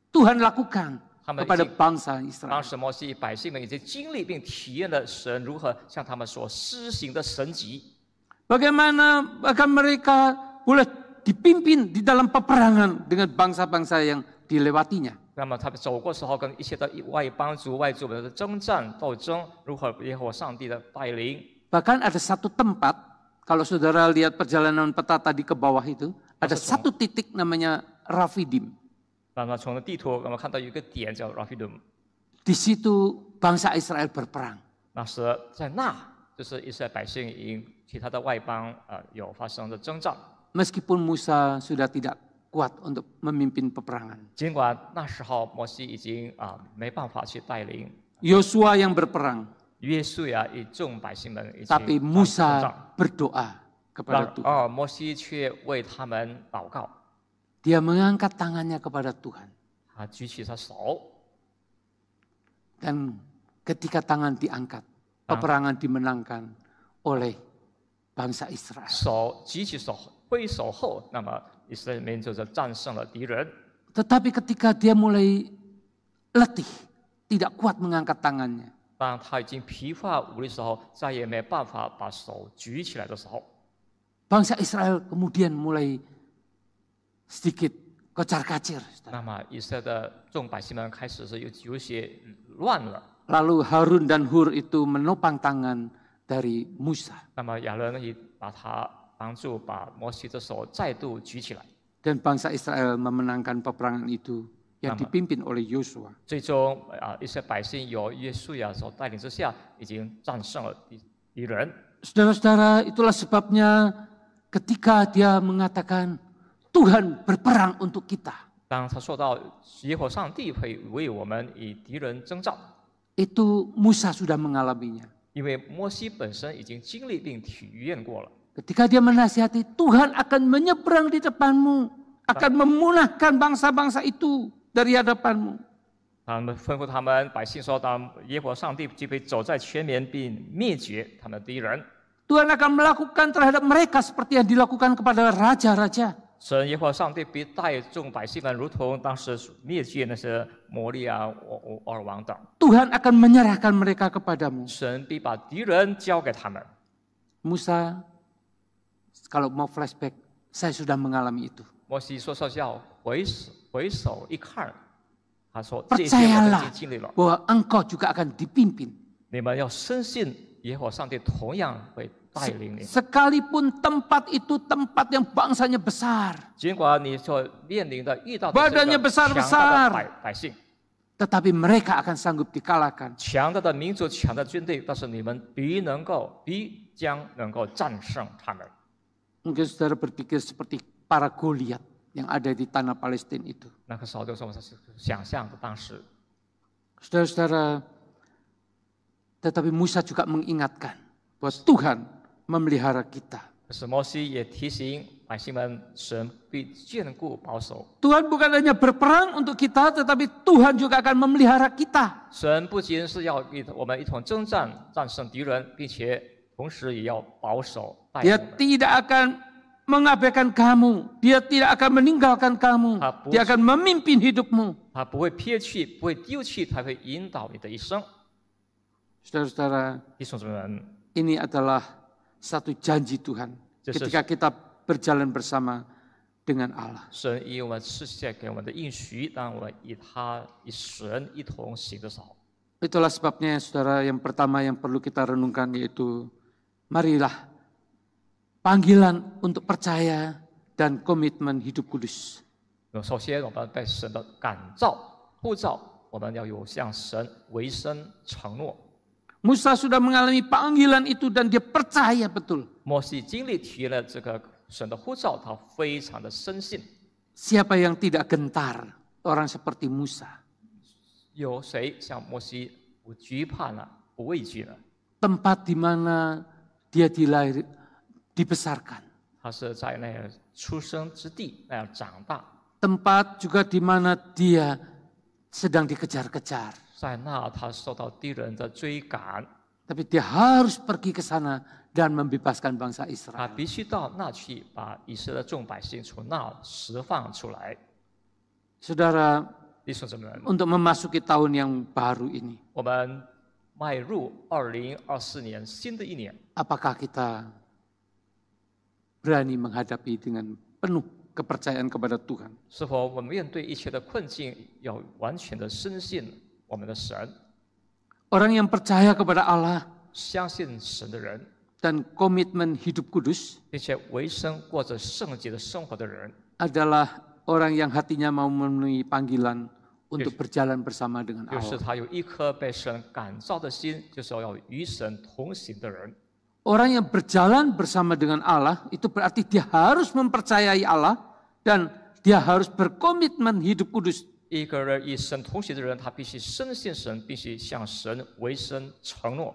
D: Tuhan lakukan kepada bangsa
E: 当
D: Israel.
E: 时摩西百姓们已经经历并体验了神如何向他们所施行的神迹。
D: Bagaimana bahkan mereka boleh dipimpin di dalam peperangan dengan bangsa-bangsa yang dilewatinya.
E: 那么他们走过时候，跟一些的外邦族、外族们的征战斗争，如何耶和华上帝的带领。
D: Bahkan ada satu tempat, kalau saudara lihat perjalanan peta tadi ke bawah itu, ada satu titik namanya Rafidim.
E: 那么从地图我们看到有一个点叫 Rafidim，
D: Di situ bangsa Israel berperang.
E: 那是在那，就是以色列百姓与其他的外邦有发生的征战。
D: Meskipun Musa sudah tidak kuat untuk memimpin peperangan.
E: 尽管那时候摩西已经没办法去带领
D: Yosua yang berperang,
E: 约书亚与众百姓们一起
D: tapi
E: 征
D: Musa
E: 战，
D: berdoa kepada Tuhan.
E: 摩西却为他们祷告，
D: Dia mengangkat tangannya kepada Tuhan.
E: 他举起他手，
D: Dan ketika tangan diangkat, peperangan dimenangkan oleh bangsa Israel.
E: 手举起手挥手后，那么以色列民就是战胜了敌人。
D: Tetapi ketika dia mulai letih, tidak kuat mengangkat tangannya,
E: 当他已经疲乏无力的时候，再也没办法把手举起来的时候，
D: bangsa Israel kemudian mulai sedikit kocar-kacir.
E: 那么以色列的众百姓们开始是有些乱了。
D: Lalu Harun dan Hur itu menopang tangan dari Musa.
E: 那么亚伦也把他帮助把摩西的手再度举起来，
D: Dan bangsa Israel memenangkan peperangan itu yang dipimpin oleh Yosua.
E: 最终一些百姓有约书亚所带领之下，已经战胜了敌人。
D: Saudara-saudara, itulah sebabnya ketika dia mengatakan Tuhan berperang untuk kita,
E: 当他说到耶和华上帝会为我们与敌人征战，
D: itu Musa sudah mengalaminya.
E: 因为摩西本身已经经历并体验过了。
D: Ketika dia menasihati, Tuhan akan menyeberang di depanmu, akan memunahkan bangsa-bangsa itu dari hadapanmu.
E: 他们吩咐他们百姓说：“当耶和华上帝就会走在前面，并灭绝他们的敌人。
D: Tuhan akan melakukan terhadap mereka seperti yang dilakukan kepada raja-raja.
E: 神耶和华上帝必带众百姓们，如同当时灭绝那些摩利亚、俄尔王等。
D: Tuhan akan menyerahkan mereka kepadamu.
E: 神必把敌人交给他们。
D: Musa, kalau mau flashback, saya sudah mengalami itu.
E: 摩西说要回首一看，他说：“这些我已
D: Percayalah
E: 经经历了，
D: bahwa engkau juga akan dipimpin.
E: 你们要深信耶和华上帝同样会带领你。
D: Sekalipun tempat itu tempat yang bangsanya besar,
E: 尽管你所面临的遇到的
D: badannya
E: 这个
D: besar-besar
E: 强大的百姓。”
D: tetapi mereka akan sanggup dikalahkan.
E: 强大的民族、强大的军队，但是你们必将能够战胜他们。
D: Mungkin saudara berpikir seperti para Goliat yang ada di tanah Palestina itu.
E: 那个时候就是我们想象的当时，
D: Saudara-saudara, tetapi Musa juga mengingatkan bahwa Tuhan memelihara kita.
E: 可是摩西也提醒百姓们，神必眷顾保守。
D: Tuhan bukan hanya berperang untuk kita, tetapi Tuhan juga akan memelihara kita.
E: 神不仅是要我们一同征战，战胜敌人，并且同时也要保守带领
D: Dia
E: 我们。
D: tidak akan mengabaikan kamu. Dia tidak akan meninggalkan kamu. Dia akan memimpin hidupmu.
E: 他不会撇去，不会丢弃，他会引导你的一生。
D: Saudara-saudara,
E: 弟兄姊妹们，
D: ini adalah satu janji Tuhan ketika kita berjalan bersama dengan Allah.
E: 神以我们赐下给我们的应许，当我们与神一同行的时候，
D: Itulah sebabnya saudara yang pertama yang perlu kita renungkan yaitu marilah panggilan untuk percaya dan komitmen hidup kudus.
E: 首先我们被神的感召、呼召，我们要有向神委身承诺。
D: Musa sudah mengalami panggilan itu dan dia percaya betul.
E: 摩西经历体验了这个神的呼召，他非常的深信。
D: Siapa yang tidak gentar? Orang seperti Musa.
E: 有谁像摩西不惧怕呢？不畏惧呢？
D: Tempat di mana dia dibesarkan.
E: 他是在那样出生之地那样长大，
D: Tempat juga di mana dia sedang dikejar-kejar.
E: 在那他受到敌人的追赶，
D: Tapi dia harus pergi ke sana dan membebaskan bangsa
E: 他
D: Israel.
E: 必须到那去把以色列众百姓从那释放出来。
D: Saudara,
E: 弟兄姊妹们，
D: untuk memasuki tahun yang baru ini,
E: 我们迈入2024年新的一年，
D: apakah kita berani menghadapi dengan penuh kepercayaan kepada Tuhan?
E: 是否我们面对一切的困境，要完全的深信我们的神，
D: Orang yang percaya kepada Allah
E: 相信神的人，
D: dan komitmen hidup kudus
E: 并且为生过着圣洁的生活的人，
D: adalah orang yang hatinya mau memenuhi panggilan untuk berjalan bersama dengan
E: 就是
D: Allah.
E: 他有一颗被神感召的心，就是要与神同行的人。
D: Orang yang berjalan bersama dengan Allah itu berarti dia harus mempercayai Allah dan dia harus berkomitmen hidup kudus.
E: 一个人与神同行的人，他必须深信神，必须向神为生承诺。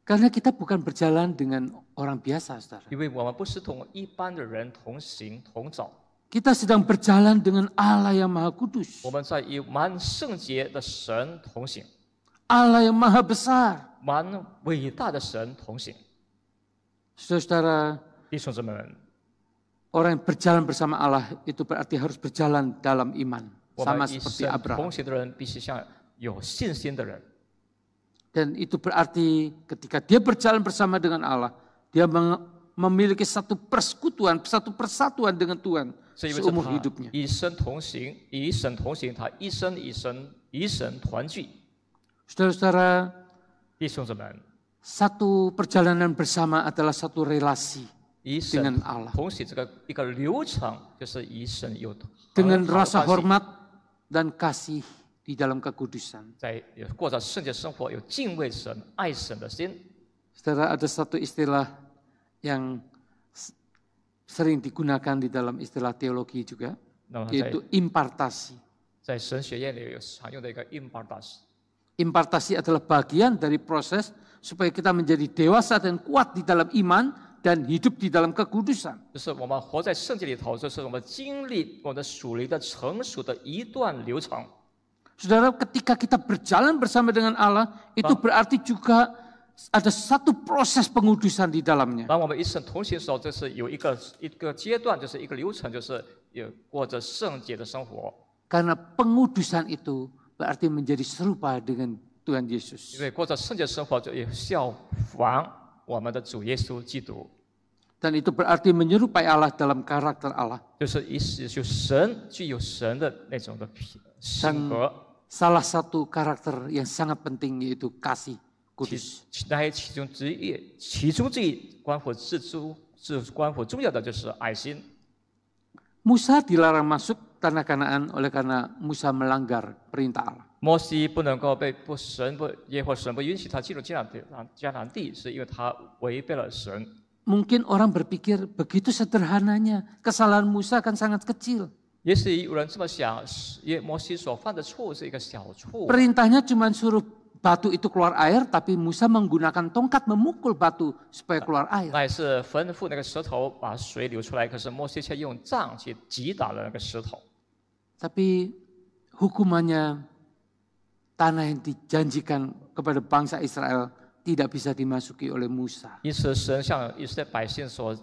D: Karena kita bukan berjalan dengan orang biasa, saudara.
E: 因为我们不是同一般的人同行同走，
D: Kita sedang berjalan dengan Allah yang Maha Kudus.
E: 我们在与蛮圣洁的神同行，
D: Allah yang Maha Besar.
E: 蛮伟大的神同行。
D: Saudara,
E: 弟兄姊妹们，
D: orang yang berjalan bersama Allah itu berarti harus berjalan dalam iman.
E: 我
D: Sama
E: 们与
D: seperti
E: 神
D: Abraham.
E: 同行的人，必须像有信心的人。
D: Dan itu berarti ketika dia berjalan bersama dengan Allah, dia memiliki satu persekutuan, satu persatuan dengan Tuhan
E: 是因为
D: seumur
E: 他
D: hidupnya.
E: 与神同行，与神同行，他一生与神团聚。
D: Saudara-saudara,
E: 弟兄姊妹，
D: satu perjalanan bersama adalah satu relasi
E: 与神
D: dengan Allah.
E: 同行这个一个流程，就是与神有
D: Dengan
E: 很好的
D: rasa
E: 关系
D: hormat dan kasih di dalam kekudusan.
E: 在有过着圣洁生活，有敬畏神、爱神的心。
D: Saudara, ada satu istilah yang sering digunakan di dalam istilah teologi juga,
E: 那么
D: yaitu impartasi.
E: 在神学院里有常用的一个 impartas，
D: Impartasi adalah bagian dari proses supaya kita menjadi dewasa dan kuat di dalam iman dan hidup di dalam kekudusan.
E: 就是我们活在圣洁里头，这是我们经历我们的属灵的成熟的一段流程。
D: Saudara, ketika kita berjalan bersama dengan Allah, itu berarti juga ada satu proses pengudusan di dalamnya.
E: 当我们与神同行的时候，这是有一个阶段，就是一个流程，就是有过着圣洁的生活。
D: Karena pengudusan itu berarti menjadi serupa dengan Tuhan
E: 因
D: Yesus.
E: 为过着圣洁生活，就也效仿我们的主耶稣基督，
D: Dan itu berarti menyerupai Allah dalam karakter Allah.
E: 就是具有神的那种的性格。
D: Salah satu karakter yang sangat penting yaitu kasih kudus.
E: 其中之一关乎重要的就是爱心。
D: Musa dilarang masuk tanah Kanaan oleh karena Musa melanggar perintah Allah.
E: 摩西不能够耶和华神不允许他进入迦南地，是因为他违背了神。
D: Mungkin orang berpikir begitu sederhananya, kesalahan Musa kan sangat kecil.
E: 也许有人这么想，摩西所犯的错误是一个小错，
D: Perintahnya cuma suruh batu itu keluar air, tapi Musa menggunakan tongkat memukul batu supaya keluar air.
E: 乃是吩咐那个石头把水流出来，可是摩西却用杖去击打了那个石头。
D: Tapi hukumannya tanah yang dijanjikan kepada bangsa Israel tidak bisa dimasuki oleh Musa.
E: 因此，神向以色列百姓所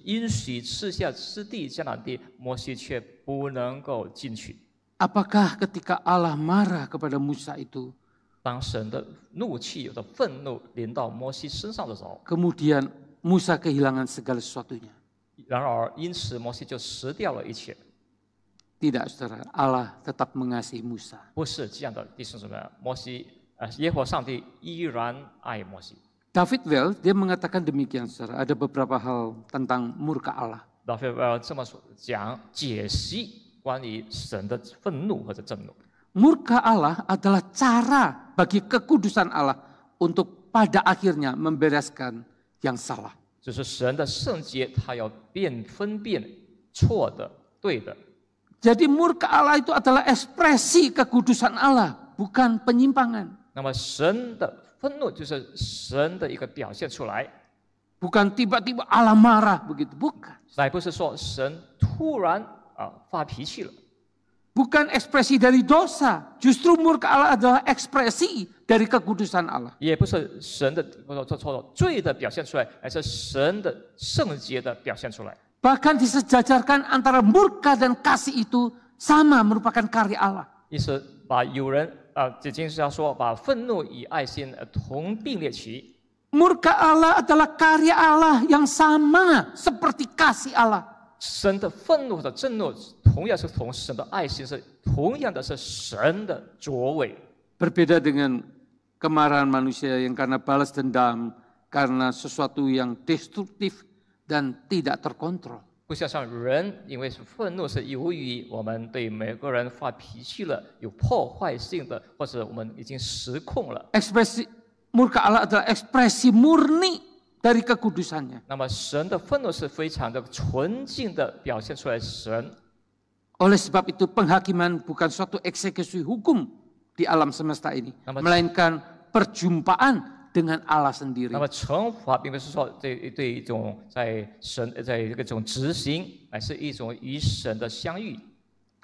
E: 应许赐下之地迦南地，摩西却不能够进去。
D: Apakah ketika Allah marah kepada Musa itu,
E: 当神的怒气、有的愤怒临到摩西身上的时候，
D: kemudian Musa kehilangan segala sesuatunya?
E: 然而因此摩西就失掉了一切。
D: Tidak, saudara. Allah tetap mengasihi Musa.
E: 不是这样的，弟兄姊妹，耶和华上帝依然爱摩西。
D: David Well, dia mengatakan demikian, saudara. Ada beberapa hal tentang murka Allah.
E: 拉斐这么说讲解析关于神的愤怒或者震怒。
D: Murka Allah adalah cara bagi kekudusan Allah untuk pada akhirnya membereskan yang salah.
E: 就是神的圣洁，他要分辨错的、对的。
D: Jadi murka Allah itu adalah ekspresi kekudusan Allah, bukan penyimpangan.
E: 那么神的愤怒就是神的一个表现出来，
D: Bukan tiba-tiba Allah marah begitu, bukan.
E: 乃不是说神突然发脾气了。
D: Bukan ekspresi dari dosa, justru murka Allah adalah ekspresi dari kekudusan Allah.
E: 也不是神的罪的表现出来，而是神的圣洁的表现出来。
D: Bahkan disejajarkan antara murka dan kasih itu sama merupakan karya Allah.
E: 因此，把有人这经上说，把愤怒与爱心同并列齐。
D: Murka Allah adalah karya Allah yang sama seperti kasih Allah.
E: 神的愤怒的震怒，同样是同神的爱心是同样的是神的作为。
D: Berbeda dengan kemarahan manusia yang karena balas dendam, karena sesuatu yang destruktif dan tidak terkontrol.
E: 不像人，因为愤怒是由于我们对每个人发脾气了，有破坏性的，或者我们已经失控了。
D: Ekspresi murka Allah adalah ekspresi murni dari kekudusannya.
E: 那么神的愤怒是非常的纯净的表现出来神。
D: Oleh sebab itu penghakiman bukan suatu eksekusi hukum di alam semesta ini, melainkan perjumpaan dengan Allah sendiri.
E: 那么惩罚并不是说对一种在这种执行，乃是一种与神的相遇。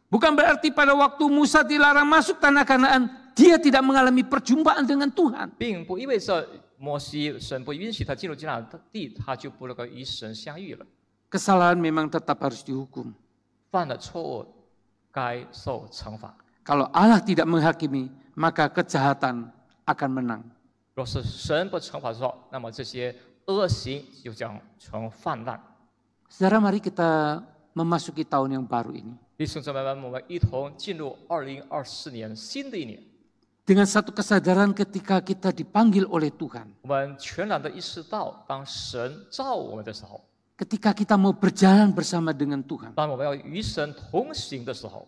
D: Bukan berarti pada waktu Musa dilarang masuk tanah Kanaan, dia tidak mengalami perjumpaan dengan Tuhan.
E: 并不意味着摩西神不允许他进入迦南地，他就不能够与神相遇了。
D: Kesalahan memang tetap harus dihukum.
E: 犯了错误，该受惩罚。
D: Kalau Allah tidak menghakimi, maka kejahatan akan menang.
E: 若是神不惩罚的时候，那么这些恶行就将成泛滥。
D: Saudara, mari kita memasuki tahun yang baru ini
E: 弟兄姊妹们，我们一同进入2024年新的一年。
D: dengan satu kesadaran ketika kita dipanggil oleh Tuhan.
E: 我们全然的意识到，当神召我们的时候，
D: Ketika kita mau berjalan bersama dengan Tuhan,
E: 当我们要与神同行的时候，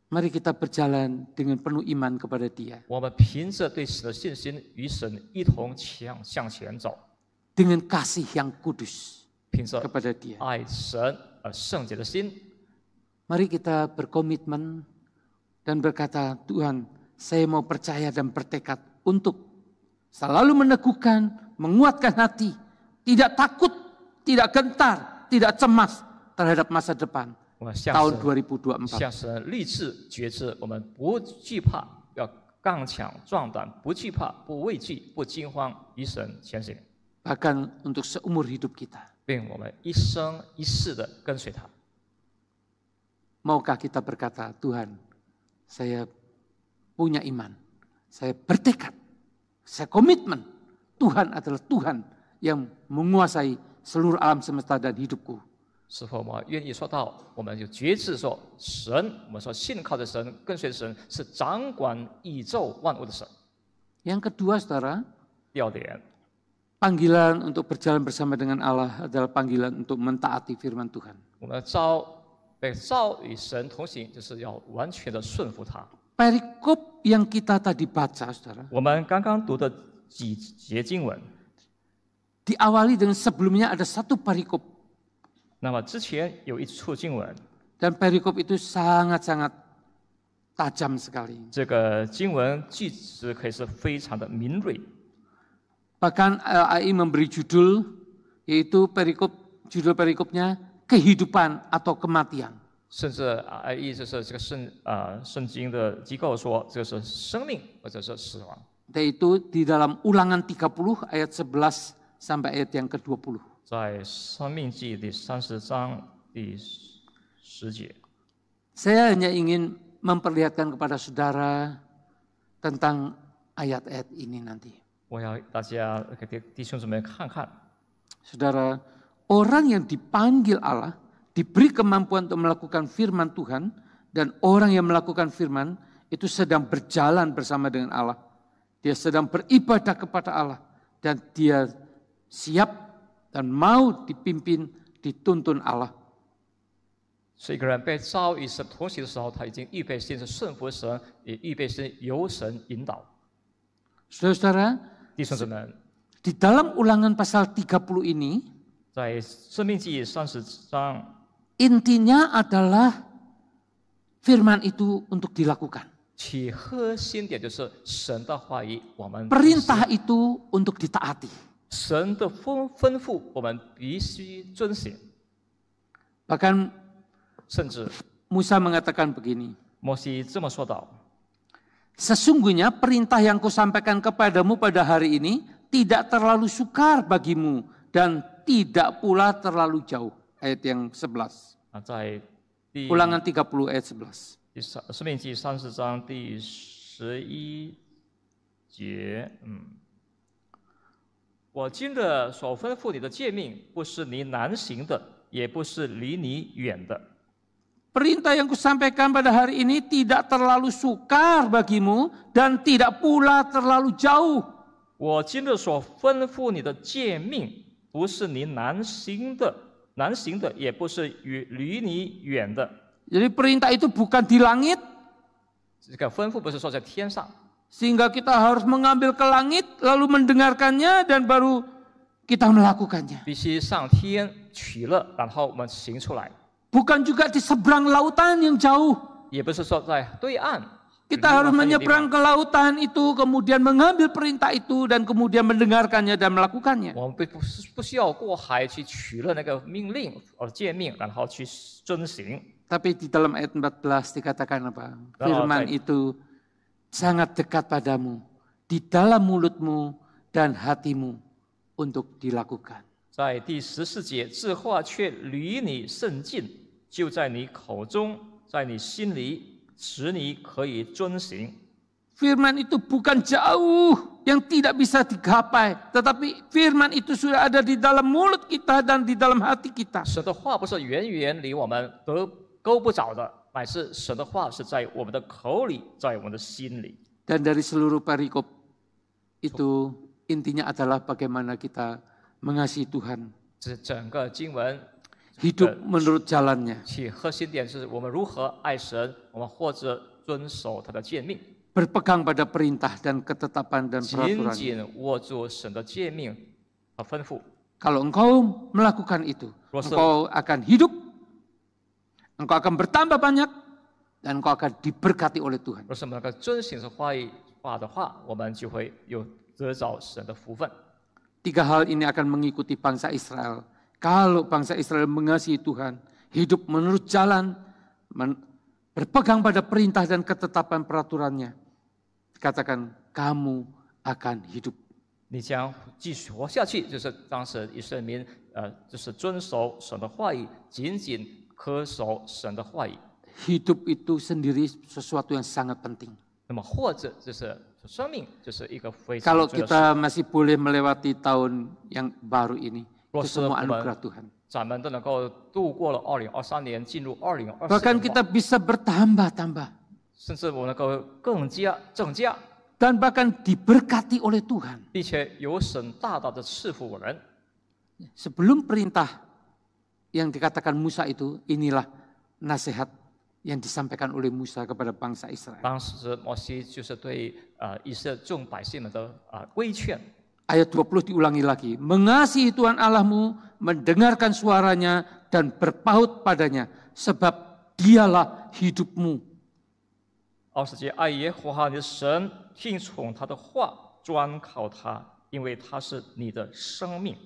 D: mari kita berjalan dengan penuh iman kepada Dia.
E: 我们凭着对神的信心，与神一同向前走，
D: Dengan kasih yang kudus
E: 凭着
D: kepada Dia.
E: 爱神圣洁的心，
D: Mari kita berkomitmen dan berkata, Tuhan, saya mau percaya dan bertekad untuk selalu meneguhkan, menguatkan hati, tidak takut, tidak gentar, tidak cemas terhadap masa depan
E: 我们向
D: tahun
E: 神
D: 2024.
E: 向神立志决志，我们不惧怕，要刚强壮胆，不惧怕，不畏惧，不惊慌，与神前行，
D: Bahkan untuk seumur hidup kita.
E: 并我们一生一世的跟随他。
D: Maukah kita berkata, Tuhan, saya punya iman, saya bertekad, saya komitmen, Tuhan adalah Tuhan yang menguasai seluruh alam semesta dan hidupku.
E: 是否我们愿意说到，我们就决志说，神，我们说信靠着神，跟随神，是掌管宇宙万物的神。
D: Yang kedua, saudara,
E: 第二点，
D: panggilan untuk berjalan bersama dengan Allah adalah panggilan untuk mentaati firman Tuhan.
E: 我们被召与神同行，就是要完全的顺服他。
D: Perikop yang kita tadi baca, saudara,
E: 我们刚刚读的几节经文，
D: diawali dengan sebelumnya ada satu perikop.
E: 那么之前有一处经文，
D: Dan perikop itu sangat-sangat tajam sekali.
E: 这个经文句子可以是非常的敏锐。
D: Bahkan LAI memberi judul, yaitu judul perikopnya kehidupan atau kematian.
E: 甚至意思是这个圣经的机构说，这个是生命或者是死亡。
D: Yaitu di dalam Ulangan 30 ayat 11 sampai ayat yang ke-20.
E: 在申命记第30章第10节。
D: Saya hanya ingin memperlihatkan kepada saudara tentang ayat-ayat ini nanti.
E: 我要大家给弟兄姊妹看看，
D: Saudara, orang yang dipanggil Allah, diberi kemampuan untuk melakukan firman Tuhan, dan orang yang melakukan firman itu sedang berjalan bersama dengan Allah. Dia sedang beribadah kepada Allah, dan dia siap dan mau dipimpin, dituntun Allah.
E: 是一个人被召与神同行的时候，他已经预备心是顺服神，也预备心由神引导。
D: Saudara-saudara,
E: 弟兄姊妹，
D: di dalam Ulangan pasal 30 ini,
E: 在申命记30章，
D: intinya adalah firman itu untuk dilakukan.
E: 其核心点就是神的话语，我们
D: Perintah itu untuk ditaati.
E: 神的吩咐，我们必须遵行。
D: Bahkan
E: 甚至
D: Musa mengatakan begini,
E: 摩西这么说道：
D: sesungguhnya perintah yang kusampaikan kepadamu pada hari ini tidak terlalu sukar bagimu dan tidak pula terlalu jauh. Ayat yang 11.
E: 在第
D: Ulangan 30 ayat 11.
E: 申命记30章第11节，我今日所吩咐你的诫命，不是你难行的，也不是离你远的。
D: Perintah yang kusampaikan pada hari ini tidak terlalu sukar bagimu dan tidak pula terlalu jauh.
E: 我今日所吩咐你的诫命，不是你难行的，也不是离你远的。
D: Jadi perintah itu bukan di langit,
E: 这个吩咐不是说在天上，
D: sehingga kita harus mengambil ke langit lalu mendengarkannya dan baru kita melakukannya.
E: 必须上天取了，然后我们行出来。
D: Bukan juga di seberang lautan yang jauh.
E: 也不是说在对岸，
D: Kita harus menyeberang ke lautan itu, kemudian mengambil perintah itu, dan kemudian mendengarkannya dan melakukannya.
E: 我们不需要过海去取了那个命令诫命，然后去遵行。
D: Tapi di dalam ayat 14 dikatakan apa? Firman itu sangat dekat padamu, di dalam mulutmu dan hatimu untuk dilakukan.
E: 在第14节，这话却离你甚近，就在你口中，在你心里，使你可以遵行。
D: Firman itu bukan jauh yang tidak bisa digapai, tetapi firman itu sudah ada di dalam mulut kita dan di dalam hati kita.
E: 神的话不是远远离我们勾不着的，乃是神的话是在我们的口里，在我们的心里。
D: Dan dari seluruh perikop itu intinya adalah bagaimana kita mengasihi Tuhan,
E: 这整个经文
D: hidup menurut jalannya,
E: 其核心点是我们如何爱神，我们或者遵守他的诫命，
D: berpegang pada perintah dan ketetapan dan
E: 紧
D: peraturan.
E: 紧握住神的诫命和吩咐。
D: Kalau engkau melakukan itu, engkau akan hidup, engkau akan bertambah banyak, dan engkau akan diberkati oleh Tuhan.
E: 若是我们能够遵行这话的话，我们就会有得着神的福分。
D: Tiga hal ini akan mengikuti bangsa Israel. Kalau bangsa Israel mengasihi Tuhan, hidup menurut jalan, berpegang pada perintah dan ketetapan peraturannya, katakan kamu akan hidup.
E: 你将继续活下去，就是当时以色列民就是遵守神的话语，紧紧恪守神的话语。
D: Hidup itu sendiri sesuatu yang sangat penting.
E: 那么或者就是生命，就是一个非常
D: Kalau
E: 重要的事。
D: kita masih boleh melewati tahun yang baru ini, itu semua anugerah Tuhan.
E: 咱们都能够度过了2023年，进入2024
D: Bahkan
E: 年，
D: kita bisa bertambah-tambah
E: 甚至我们能够更加增加，
D: dan bahkan diberkati oleh Tuhan.
E: 并且有神大大的赐福我们。
D: Sebelum perintah yang dikatakan Musa itu, inilah nasihat yang disampaikan oleh Musa kepada bangsa Israel.
E: 当时摩西就是对以色列众百姓们的规劝。
D: Ayat 20 diulangi lagi. Mengasihi Tuhan Allahmu, mendengarkan suaranya dan berpaut padanya, sebab dialah hidupmu.
E: 20节，爱耶和华你的神，听从他的话，专靠他，因为他是你的生命。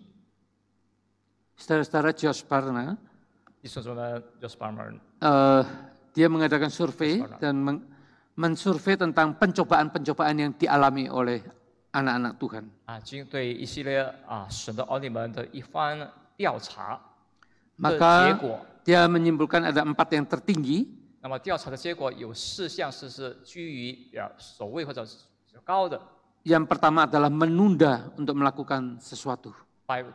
D: Saudara-saudara, Josh Barna,
E: 弟兄姊妹 Josh Barmer
D: dia mengadakan survei dan mensurvei tentang pencobaan-pencobaan yang dialami oleh anak-anak Tuhan.
E: 经对一系列神的儿女们的一番调查的结
D: Maka
E: 果，
D: dia menyimpulkan ada 4 yang tertinggi.
E: 那么调查的结果有4项是居于首位或者是比较高的。
D: Yang pertama adalah menunda untuk melakukan sesuatu.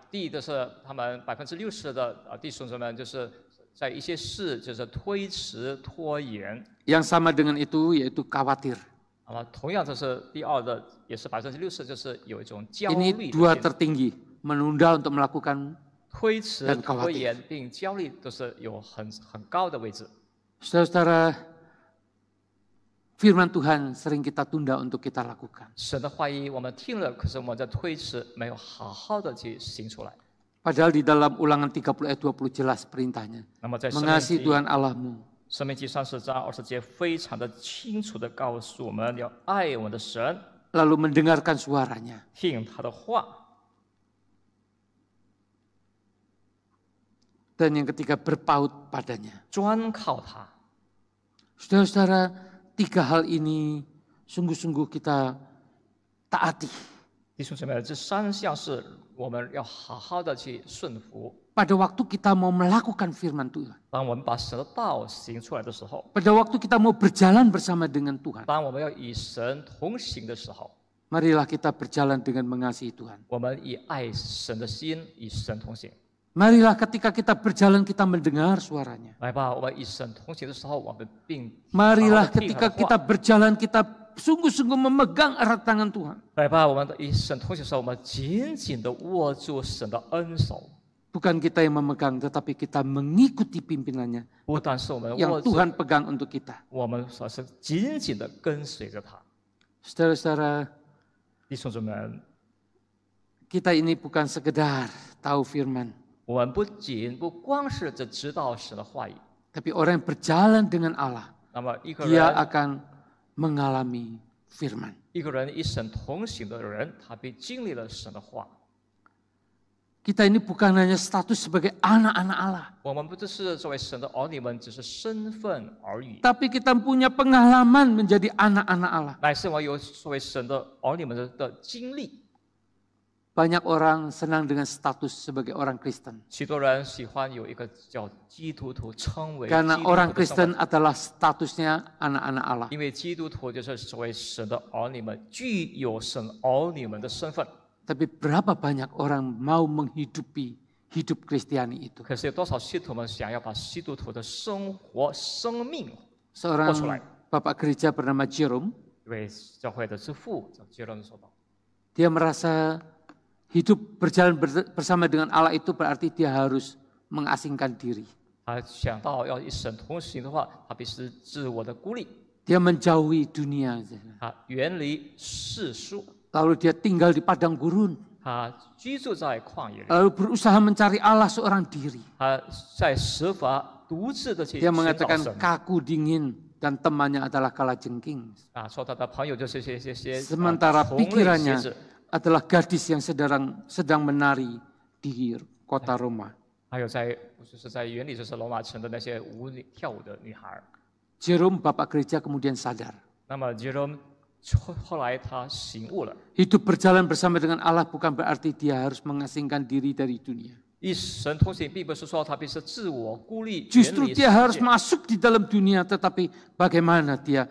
E: 第一的是他们60%的弟兄姊妹们就是在一些事就是推迟拖延。
D: Yang sama dengan itu yaitu khawatir.
E: 那么同样就是第二的也是60%，就是有一种焦
D: Ini
E: 虑的
D: 2
E: 心。
D: tertinggi, menunda untuk melakukan
E: 推迟
D: dan
E: 拖
D: khawatir.
E: 延并焦虑都是有很高的位置。
D: Saudara-saudara, firman Tuhan sering kita tunda untuk kita lakukan.
E: 神的话语我们听了，可是我们在推迟，没有好好的去行出来。
D: Padahal di dalam Ulangan 30 ayat 20 jelas perintahnya.
E: 那么在
D: Mengasihi Tuhan Allahmu.
E: 申命记30章20节非常的清楚的告诉我们要爱我们的神，
D: Lalu mendengarkan suaranya.
E: 听他的话。
D: Dan yang ketiga berpaut padanya.
E: 专靠他。
D: Saudara-saudara, 3 hal ini sungguh-sungguh kita taati.
E: 弟兄姊妹，这3项是我们要好好的去顺服。
D: Pada waktu kita mau melakukan firman Tuhan.
E: 当我们把神的道行出来的时候，
D: Pada waktu kita mau berjalan bersama dengan Tuhan.
E: 当我们要与神同行的时候，
D: Marilah kita berjalan dengan mengasihi Tuhan.
E: 我们以爱神的心与神同行。
D: Marilah ketika kita berjalan kita mendengar suaranya.
E: 来吧，我们与神同行的时候，我们并
D: Marilah
E: 好好地听
D: ketika
E: 他的
D: kita
E: 话。
D: berjalan kita sungguh-sungguh memegang erat tangan Tuhan.
E: 来吧，我们与神同行的时候，我们紧紧的握住神的恩手，
D: Bukan kita yang memegang, tetapi kita mengikuti pimpinannya
E: 不但是我们握
D: yang
E: 住，
D: Tuhan pegang untuk kita.
E: 我们所是紧紧的跟随着他。
D: Saudara-saudara,
E: 弟兄姊妹们，
D: kita ini bukan sekedar tahu firman,
E: 我们不光是只知道神的话语，
D: tapi orang yang berjalan dengan Allah,
E: 那么一个
D: dia
E: 人
D: akan mengalami firman.
E: 一个人与神同行的人，他必经历了神的话。
D: Kita ini bukan hanya status sebagai anak-anak Allah,
E: 我们不只是作为神的儿女们，只是身份而已，
D: tapi kita punya pengalaman menjadi anak-anak Allah.
E: 乃是我有作为神的儿女们的经历。
D: Banyak orang senang dengan status sebagai orang Kristen.
E: 许多人喜欢有一个叫基督徒，称为
D: Karena
E: 基督徒
D: orang
E: 的身
D: Kristen
E: 份，
D: adalah statusnya anak-anak Allah.
E: 因为基督徒就是作为神的儿女们，具有神儿女们的身份。
D: Tapi berapa banyak orang mau menghidupi hidup Kristiani itu?
E: 可是有多少信徒们想要把基督徒的生活、生命，
D: Seorang
E: Posulai.
D: bapak gereja bernama Jerome,
E: 一位教会的之父叫杰伦说道，
D: dia merasa hidup berjalan bersama dengan Allah itu berarti dia harus mengasingkan diri.
E: 他想到要与神同行的话，他必须自我的孤立，
D: Dia menjauhi dunia.
E: 他远离世俗，
D: Lalu dia tinggal di padang gurun.
E: 他居住在旷野里，
D: Lalu berusaha mencari Allah seorang diri.
E: 他在设法独自的去
D: Dia
E: 寻找
D: mengatakan
E: 神。
D: kaku dingin dan temannya adalah kalajengking.
E: 说他的朋友就是些
D: Sementara
E: 同类
D: pikirannya
E: 学子，
D: adalah gadis yang sedang menari di kota Roma.
E: 还有就是在园里就是罗马城的那些跳舞的女孩。
D: Jerome bapak gereja kemudian sadar.
E: 那么杰伦后来他醒悟了，
D: Hidup berjalan bersama dengan Allah bukan berarti dia harus mengasingkan diri dari dunia.
E: 与神同行，并不是说他必须自我孤立，远
D: Justru
E: 离
D: dia
E: 世
D: harus
E: 界，
D: masuk di dalam dunia, tetapi bagaimana dia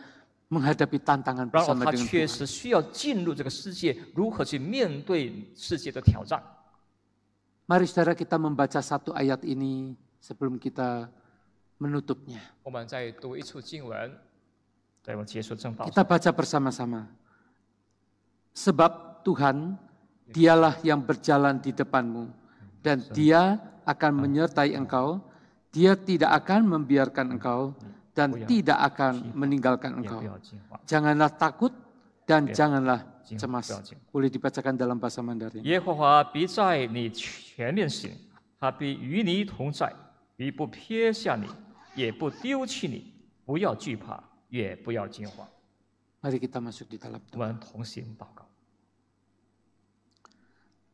D: menghadapi tantangan
E: 然后
D: bersama
E: 他
D: dengan
E: 确
D: Tuhan.
E: 实需要进入这个世界，如何去面对世界的挑战。
D: Mari saudara kita membaca satu ayat ini sebelum kita menutupnya.
E: 我们再读一处经文，在我结束正道。
D: Kita baca bersama-sama. Sebab Tuhan, dialah yang berjalan di depanmu, dan dia akan menyertai engkau, dia tidak akan membiarkan engkau, dan tidak akan meninggalkan
E: 也不
D: engkau.
E: 要惊慌，
D: Janganlah takut dan janganlah
E: 惊
D: cemas.
E: 不要惊慌。
D: Boleh dibacakan dalam bahasa Mandarin.
E: 耶和华必在你前面行，他必与你同在，必不撇下你，也不丢弃你。不要惧怕，也不要惊慌。
D: Mari kita masuk di dalam
E: 我们同心祷告。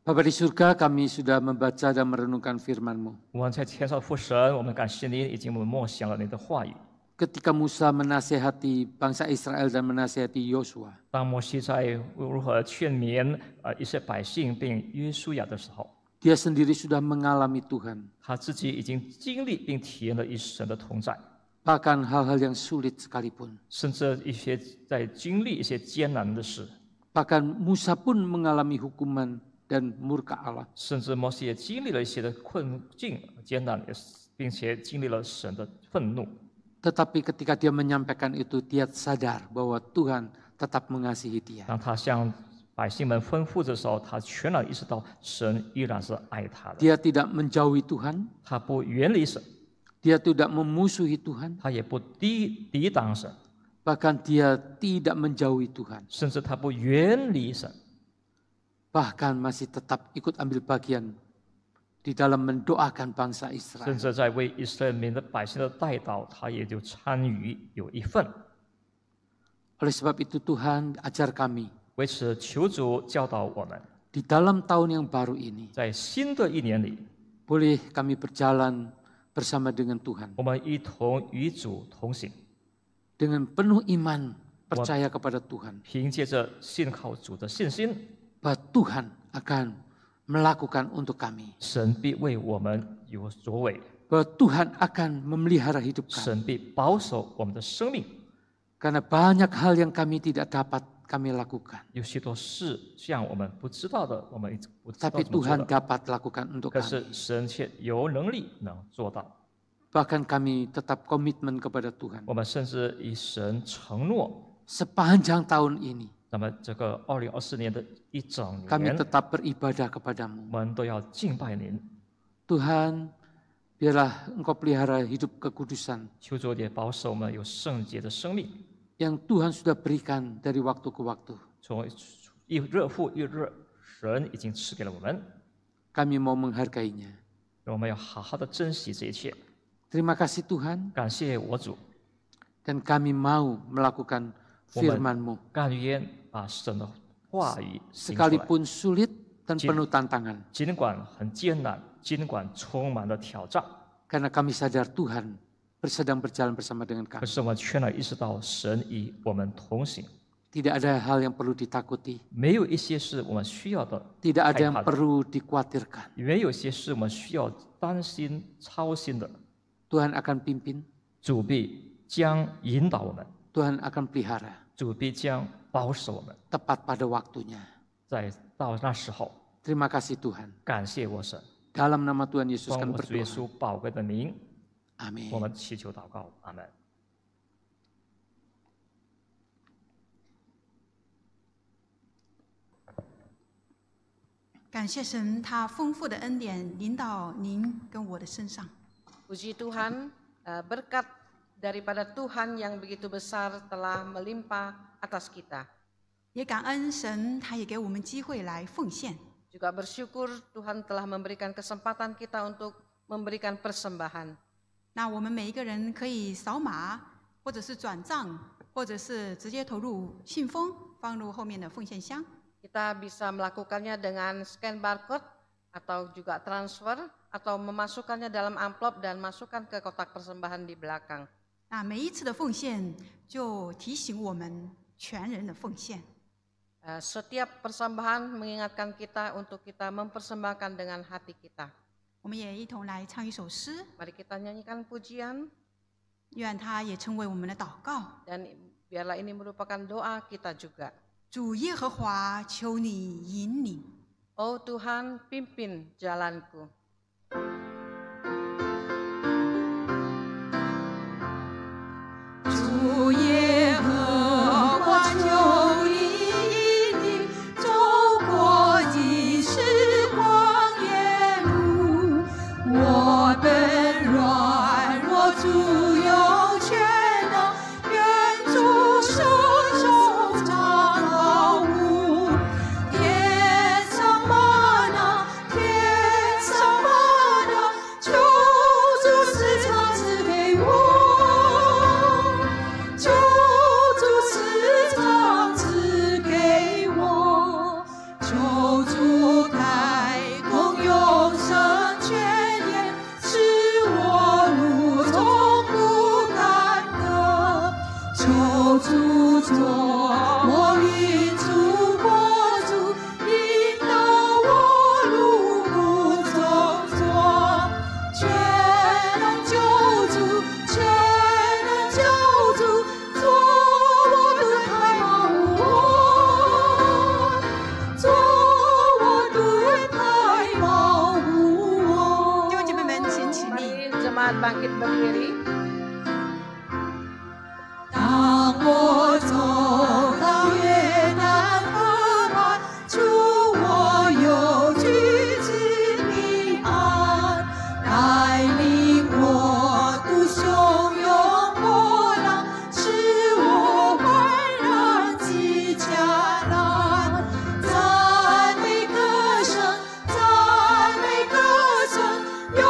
D: Bapa di surga, kami sudah membaca dan merenungkan firman-Mu.
E: 我们在天上的父神，我们感谢您，已经我们默想了您的话语。
D: Ketika Musa menasehati bangsa Israel dan menasehati Yosua,
E: 当摩西在如何劝勉一些百姓并约书亚的时候，
D: dia sendiri sudah mengalami Tuhan.
E: 他自己已经经历并体验了与神的同在，
D: Bahkan hal-hal yang sulit sekalipun.
E: 甚至一些在经历一些艰难的事，
D: Bahkan Musa pun mengalami hukuman dan murka Allah.
E: 甚至摩西也经历了一些的困境、艰难，并且经历了神的愤怒。
D: Tetapi ketika dia menyampaikan itu, dia sadar bahwa Tuhan tetap mengasihi dia.
E: 当他向百姓们吩咐的时候，他全然意识到神依然是爱他的，
D: Dia tidak menjauhi Tuhan,
E: 他不远离神，
D: dia tidak memusuhi Tuhan,
E: 他也不抵挡神，
D: bahkan dia tidak menjauhi Tuhan.
E: 甚至他不远离神，
D: Bahkan masih tetap ikut ambil bagian di dalam mendoakan bangsa
E: 甚
D: Israel.
E: 至在为以色列民的百姓的代祷，他也就参与有一份。
D: Oleh sebab itu Tuhan ajar kami
E: 为此，求主教导我们，
D: di dalam tahun yang baru ini,
E: 在新的一年里，
D: boleh kami berjalan bersama dengan Tuhan.
E: 我们一同与主同行，
D: Dengan penuh iman, percaya kepada Tuhan.
E: 凭借着信靠主的信心，
D: Bahwa Tuhan akan melakukan untuk kami.
E: 神必为我们有作为，
D: Bahwa Tuhan akan memelihara hidup kami.
E: 神必保守我们的生命。
D: Karena banyak hal yang kami tidak dapat kami lakukan.
E: 有许多事像我们不知道的，我们不知道
D: Tapi
E: 怎么做
D: Tuhan
E: 的，
D: dapat lakukan untuk
E: 可是
D: kami.
E: 神却有能力能做到。
D: Bahkan kami tetap komitmen kepada Tuhan.
E: 我们甚至以神承诺，
D: Sepanjang tahun ini,
E: 那么这个2024年的一整
D: kami
E: 年，
D: tetap beribadah kepadamu.
E: 我们都要敬拜您。
D: Tuhan, biarlah Engkau pelihara hidup kekudusan
E: 求主也保守我们有圣洁的生命，
D: yang Tuhan sudah berikan dari waktu ke waktu.
E: 从一日复一日，神已经赐给了我们，
D: Kami mau menghargainya.
E: 我们要好好的珍惜这一切。
D: Terima kasih Tuhan,
E: 感谢我主，
D: dan kami mau melakukan firman-Mu.
E: 甘愿把神的话语行出来，
D: Sekalipun sulit dan penuh tantangan.
E: 尽管很艰难，尽管充满了挑战，
D: Karena kami sadar Tuhan sedang berjalan bersama dengan
E: 可
D: kami.
E: 是我们全然意识到神与我们同行，
D: Tidak ada hal yang perlu ditakuti.
E: 没有一些是我们需要的，
D: Tidak ada yang
E: 害怕的，
D: perlu dikhawatirkan.
E: 没有一些是我们需要担心、操心的。
D: Tuhan akan pimpin,
E: 主必将引导我们，
D: Tuhan akan pelihara
E: 主必将保守我们，
D: tepat pada waktunya.
E: 在到那时候，
D: Terima kasih Tuhan.
E: 感谢我神，
D: Dalam nama Tuhan Yesus
E: 奉
D: kami
E: 我主耶
D: berdoa.
E: 稣宝贵的名，
D: Amin.
E: 我们祈求祷告，阿门。
A: 感谢神，他丰富的恩典临到您跟我的身上。
B: Puji Tuhan, berkat daripada Tuhan yang begitu besar telah melimpah atas kita.
A: 也感恩神，他也给我们机会来奉献。
B: Juga bersyukur Tuhan telah memberikan kesempatan kita untuk memberikan persembahan.
A: 那我们每一个人可以扫码，或者是转账，或者是直接投入信封，放入后面的奉献箱。
B: Kita bisa melakukannya dengan scan barcode atau juga transfer atau memasukkannya dalam amplop dan masukkan ke kotak persembahan di belakang.
A: 那每一次的奉献，就提醒我们全人的奉献。
B: Setiap persembahan mengingatkan kita untuk kita mempersembahkan dengan hati kita.
A: 我们也一同来唱一首诗，
B: Mari kita nyanyikan pujian
A: 愿它也成为我们的祷告。
B: dan biarlah ini merupakan doa kita juga.
A: 主耶和华，求你引领。
B: Oh Tuhan, pimpin jalanku.
C: 主耶和华，求你引领，走过几时光夜路。我本软弱，主有全能，愿主伸手掌保护。天上吗哪，天上吗哪，求主时常赐给我。就有主作，我与主过主，引导我路不走错，全能救主，全能救主，做我的太保护我，做我的太保护我。
A: 弟兄姐妹们，请起立。
B: Mari jemaat bangkit berdiri.
C: 当我走到越南河畔，主我有举止平安，带领我渡汹涌波浪，使我焕然即迦南。赞美歌声，赞美歌声，永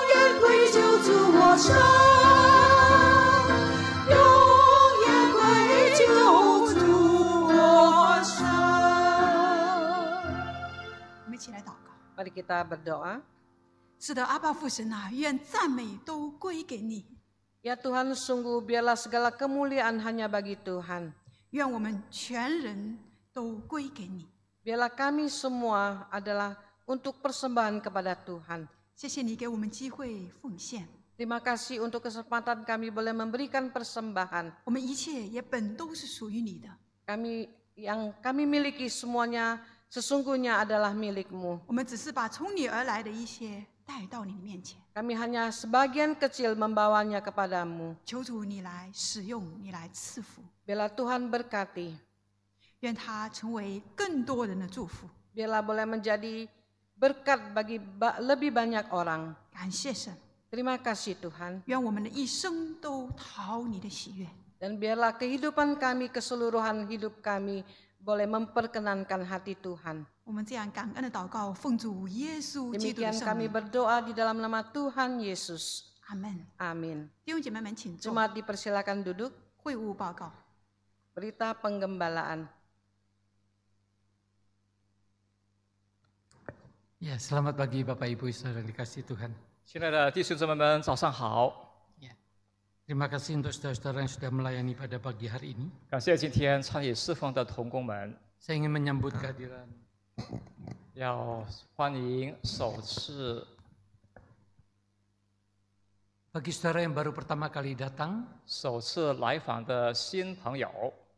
C: 远归救主我神。
A: 我们一起来祷告。
B: Mari kita berdoa.
A: 是的，阿爸父神啊，愿赞美都归给你，
B: Ya Tuhan, sungguh biarlah segala kemuliaan hanya bagi Tuhan.
A: 愿我们全人都归给你。
B: Biarlah kami semua adalah untuk persembahan kepada Tuhan.
A: 谢谢你给我们机会奉献，
B: Terima kasih untuk kesempatan kami boleh memberikan persembahan.
A: 我们一切也本都是属于你的。
B: Yang kami miliki semuanya sesungguhnya adalah milik-Mu.
A: 我们只是把从你而来的一些带到你的面前，
B: Kami hanya sebagian kecil membawanya kepadamu.
A: 求主你来使用，你来赐福，
B: Biarlah Tuhan berkati.
A: 愿它成为更多人的祝福。
B: Biarlah boleh menjadi berkat bagi lebih banyak orang.
A: 感谢神，
B: Terima kasih Tuhan.
A: 愿我们的一生都讨你的喜悦。
B: Dan biarlah kehidupan kami, keseluruhan hidup kami boleh memperkenankan hati Tuhan.
A: 我们这样感恩的祷告，奉主耶稣基督的
B: Demikian
A: 圣
B: kami
A: 名，
B: berdoa di dalam nama Tuhan Yesus.
A: 阿门。
B: Amin.
A: 弟兄姐妹们，请坐。
B: Jemaat dipersilakan duduk.
A: 会务报告。
B: Berita penggembalaan.
D: Ya, selamat pagi Bapak Ibu Saudara dikasih Tuhan.
E: 亲爱的弟兄姊妹们，早上好！
D: Ya. Terima kasih untuk saudara-saudara yang sudah melayani pada pagi hari ini.
E: 感谢今天参与侍奉的同工们，
D: Saya ingin menyambut kehadiran
E: 要欢迎首次
D: bagi saudara yang baru pertama kali datang.
E: 首次来访的新朋友，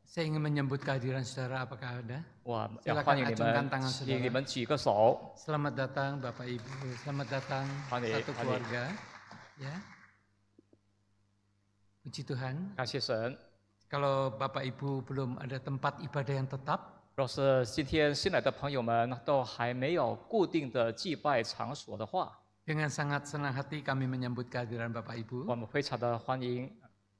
D: Saya ingin menyambut kehadiran saudara. Apakah ada?
E: 我要欢迎你
D: Silakan
E: 们
D: acungkan tangan，
E: 请
D: saudara
E: 你们举个手。
D: Selamat datang Bapak Ibu. Selamat datang
E: Hadir,
D: satu
E: hadir.
D: keluarga. Ya. Puji Tuhan.
E: 感谢神。
D: Kalau Bapak Ibu belum ada tempat ibadah yang tetap,
E: 若是今天新来的朋友们都还没有固定的祭拜场所的话，
D: dengan sangat senang hati kami menyambut kehadiran Bapak Ibu.
E: 我们非常的欢迎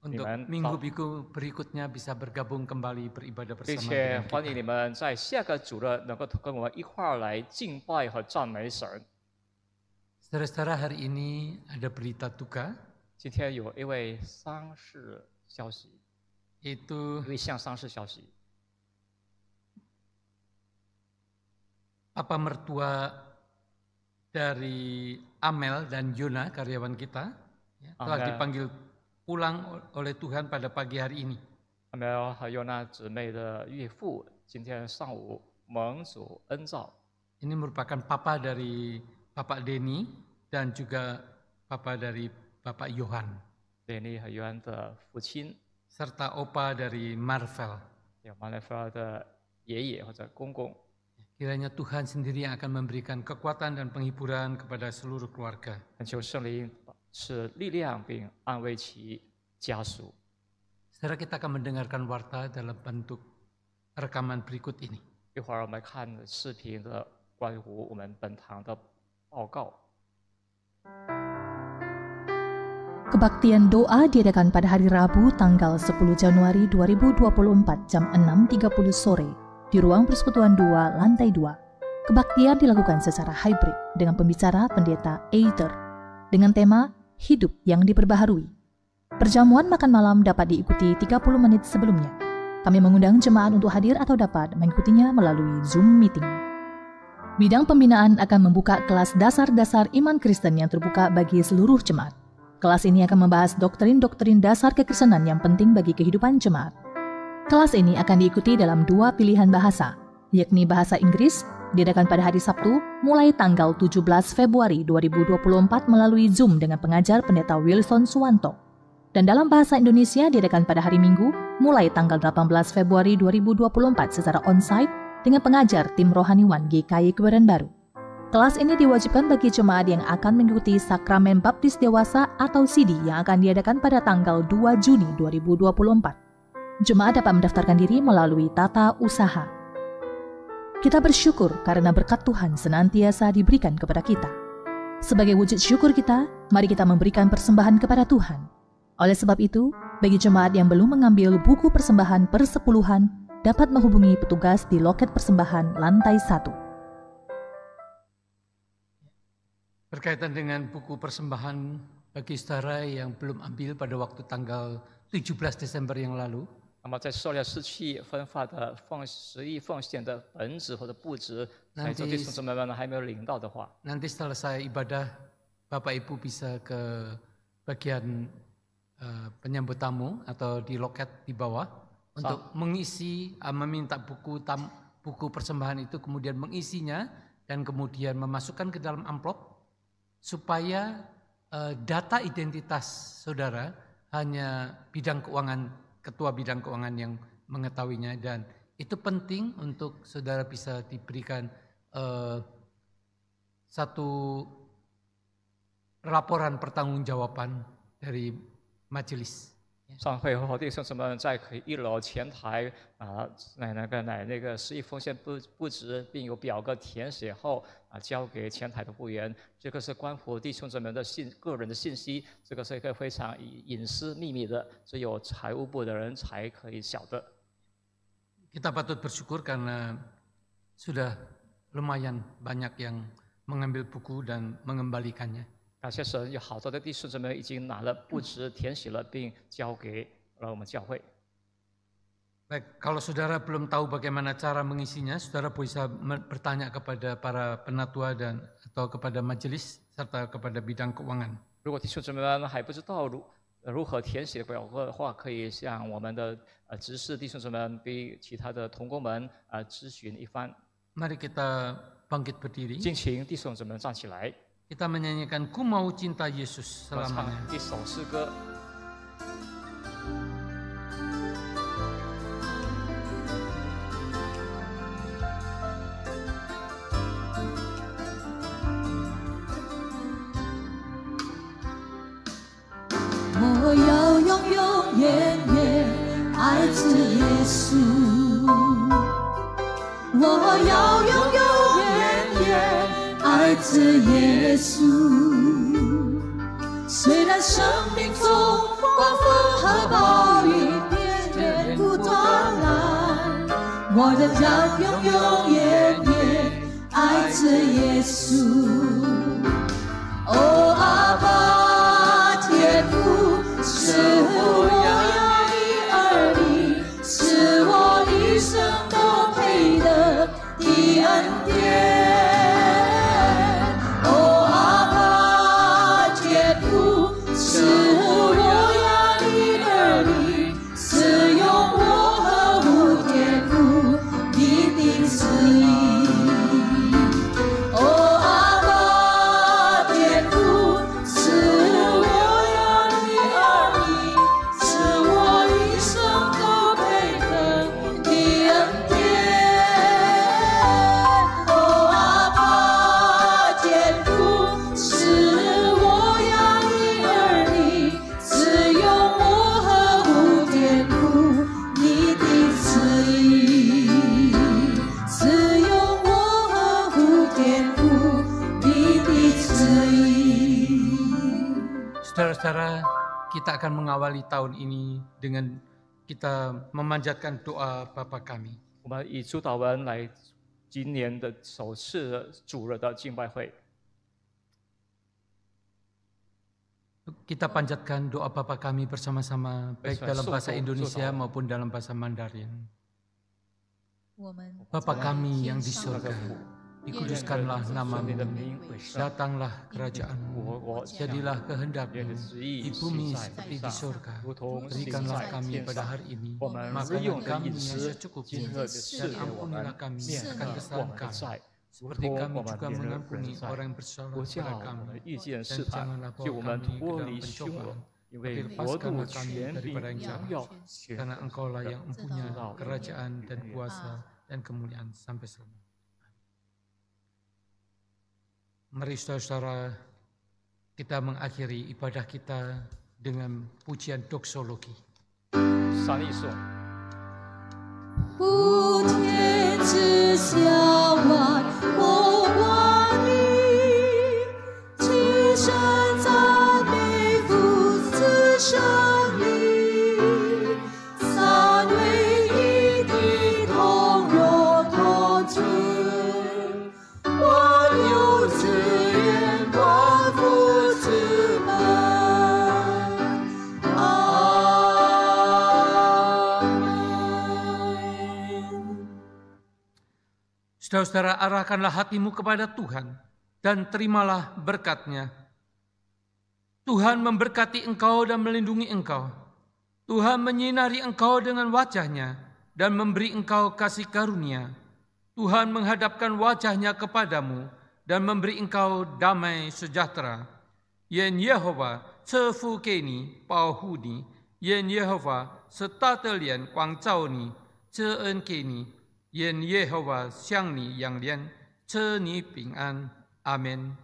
E: 你
D: Untuk
E: 们，
D: minggu-minggu berikutnya bisa bergabung kembali beribadah
E: 并
D: bersama
E: 且
D: dengan
E: 欢迎
D: kita.
E: 你们在下个主日能够跟我们一块儿来敬拜和赞美神。
D: Saudara-saudara, hari ini ada berita duka,
E: 今天有一位丧事消息，
D: yaitu
E: 一位向丧事消息，
D: Papa mertua dari Amel dan Yona, karyawan kita, ya, telah
E: Amel.
D: dipanggil pulang oleh Tuhan pada pagi hari ini.
E: 阿苗和尤娜姊妹的岳父今天上午蒙主恩召，
D: Ini merupakan papa dari Bapak Denny dan juga papa dari Bapak Yohan,
E: 莲妮和尤安的父亲，
D: serta opa dari Marvel.
E: 有马来菲尔的爷爷或者公公。
D: Kiranya Tuhan sendiri yang akan memberikan kekuatan dan penghiburan kepada seluruh keluarga.
E: 恳求圣灵赐力量并安慰其家属。
D: Saudara, kita akan mendengarkan warta dalam bentuk rekaman berikut ini.
E: 一会儿我们看视频的关于我们本堂的报告。
F: Kebaktian doa diadakan pada hari Rabu tanggal 10 Januari 2024 jam 6.30 sore di Ruang Persekutuan 2, Lantai 2. Kebaktian dilakukan secara hybrid dengan pembicara pendeta Either dengan tema Hidup yang Diperbaharui. Perjamuan makan malam dapat diikuti 30 menit sebelumnya. Kami mengundang jemaat untuk hadir atau dapat mengikutinya melalui Zoom Meeting. Bidang pembinaan akan membuka kelas dasar-dasar iman Kristen yang terbuka bagi seluruh jemaat. Kelas ini akan membahas doktrin-doktrin dasar kekristenan yang penting bagi kehidupan jemaat. Kelas ini akan diikuti dalam 2 pilihan bahasa, yakni bahasa Inggris, diadakan pada hari Sabtu, mulai tanggal 17 Februari 2024 melalui Zoom dengan pengajar Pendeta Wilson Suwanto. Dan dalam bahasa Indonesia diadakan pada hari Minggu, mulai tanggal 18 Februari 2024 secara onsite dengan pengajar tim rohaniwan GKI Kebayoran Baru. Kelas ini diwajibkan bagi jemaat yang akan mengikuti Sakramen Baptis Dewasa atau CD yang akan diadakan pada tanggal 2 Juni 2024. Jemaat dapat mendaftarkan diri melalui tata usaha. Kita bersyukur karena berkat Tuhan senantiasa diberikan kepada kita. Sebagai wujud syukur kita, mari kita memberikan persembahan kepada Tuhan. Oleh sebab itu, bagi jemaat yang belum mengambil buku persembahan persepuluhan, dapat menghubungi petugas di loket persembahan lantai 1.
D: Berkaitan dengan buku persembahan bagi saudara yang belum ambil pada waktu tanggal 17 Desember yang lalu,
E: 那么在受了失去分发的十亿奉献的本子或者布置，在座弟兄姊妹们还没有领到的话，
D: nanti selesai ibadah, Bapak Ibu bisa ke bagian penyambut tamu atau di loket di bawah untuk mengisi, meminta buku persembahan itu, kemudian mengisinya dan kemudian memasukkan ke dalam amplop supaya data identitas saudara hanya bidang keuangan, ketua bidang keuangan yang mengetahuinya, dan itu penting untuk saudara bisa diberikan satu laporan pertanggungjawaban dari majelis.
E: 上会后弟兄姊妹们在1楼前台那个十亿奉献布置，并有表格填写后交给前台的部员。这个是关乎弟兄姊妹们的个人的信息，这个是一个非常隐私秘密的，只有财务部的人才可以晓得。
D: Kita patut bersyukur karena sudah lumayan banyak yang mengambil buku dan mengembalikannya.
E: 感谢神，有好多的弟兄姊妹已经拿了布置填写了，并交给了我们教会。
D: Baik, kalau saudara belum tahu bagaimana cara mengisinya, saudara bisa bertanya kepada para penatua dan atau kepada majelis serta kepada bidang keuangan.
E: 如果弟兄姊妹们还不知道如何填写表格的话，可以向我们的执事弟兄姊妹们比其他的同工们咨询一番。
D: Mari kita bangkit berdiri.
E: 敬请弟兄姊妹们站起来。
D: Kita menyanyikan Ku Mau Cinta Yesus
E: 我唱
D: selamanya.
E: 一首诗歌。
C: 我要永永远远爱着耶稣，我要永永远远爱着耶稣。虽然生命中狂风和暴雨连连不断来，我仍要永永远远爱着耶稣。哦，阿爸天父，是我要你儿女，是我一生都配得的恩典。哦，阿爸天父，是我要你儿女，是用我和无天父你的旨意。哦，阿爸天父，是我要你儿女，是我一生都配得的恩典。哦，阿爸天父，是我要你儿女，是用我和无天父你的旨意，是用我和无天父你的旨意。
D: Saudara-saudara, kita akan mengawali tahun ini dengan kita memanjatkan doa Bapa kami.
E: 我们以主祷文来今年的首次的主日的敬拜会。
D: Kita panjatkan doa Bapa kami bersama-sama, baik
E: Baik,
D: dalam bahasa
E: suku,
D: Indonesia
E: suku.
D: maupun dalam bahasa Mandarin.
C: 我们
D: Bapa
C: 在
D: kami yang
C: 天
D: di
C: 上
D: surga, Dikuduskanlah
E: 愿
D: namamu,
E: 你的名为圣，
D: datanglah kerajaanmu,
E: 我
D: jadilah
E: 愿
D: kehendakmu
E: 你的旨意
D: di
E: 行
D: bumi
E: 在
D: seperti
E: 地
D: di
E: 上，
D: surga.
E: 如同行
D: Berikanlah
E: 在
D: kami
E: 天
D: pada
E: 上。
D: hari ini
E: 我们日
D: makanan
E: 用的
D: kami
E: 饮
D: yang
E: 食，
D: secukupnya,
E: 今日的赐
D: dan
E: 给我们，
D: ampunilah kami
E: 免
D: akan
E: 了我
D: kesalahan
E: 们的
D: kami,
E: 债，如
D: seperti
E: 同
D: kami
E: 我们
D: juga
E: 免了
D: mengampuni
E: 人债，
D: orang yang bersalah
E: 不叫
D: kepada
E: 我
D: kami,
E: 们遇见
D: dan
E: 试探，
D: janganlah
E: 救
D: bawa
E: 我们
D: kami ke
E: 脱
D: dalam
E: 离凶恶，
D: pencobaan,
E: 因为
D: tapi
E: 国度、
D: lepaskanlah kami
E: 权
D: daripada
E: 柄、
D: yang
E: 荣
D: jahat,
E: 耀，全
D: karena
E: 都
D: Engkaulah
E: 是
D: yang
E: 的，
D: mempunyai
E: 直到永
D: kerajaan
E: 远
D: dan
E: 永远。
D: kuasa dan kemuliaan sampai selamanya. Mari saudara-saudara, kita mengakhiri ibadah kita dengan pujian doksologi.
E: 三一颂。
C: 普天之下万国万民，齐声赞美父子圣灵，三位一体同荣同尊，万有之源，万福之门。
D: Saudara-saudara, arahkanlah hatimu kepada Tuhan dan terimalah berkat-Nya. Tuhan memberkati engkau dan melindungi engkau. Tuhan menyinari engkau dengan wajah-Nya dan memberi engkau kasih karunia. Tuhan menghadapkan wajah-Nya kepadamu dan memberi engkau damai sejahtera. Yen Yehova cefu keni pao huni, yen Yehova setatelian kuang zao ni, ceen keni, 愿耶和华向你仰脸，赐你平安。阿门。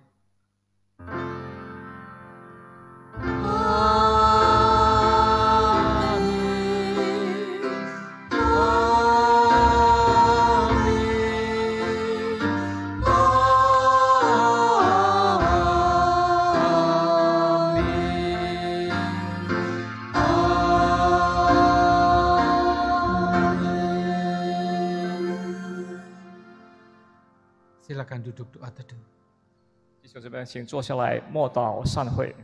D: Silakan duduk doa teduh.
E: 弟兄姊妹，请坐下来默祷散会。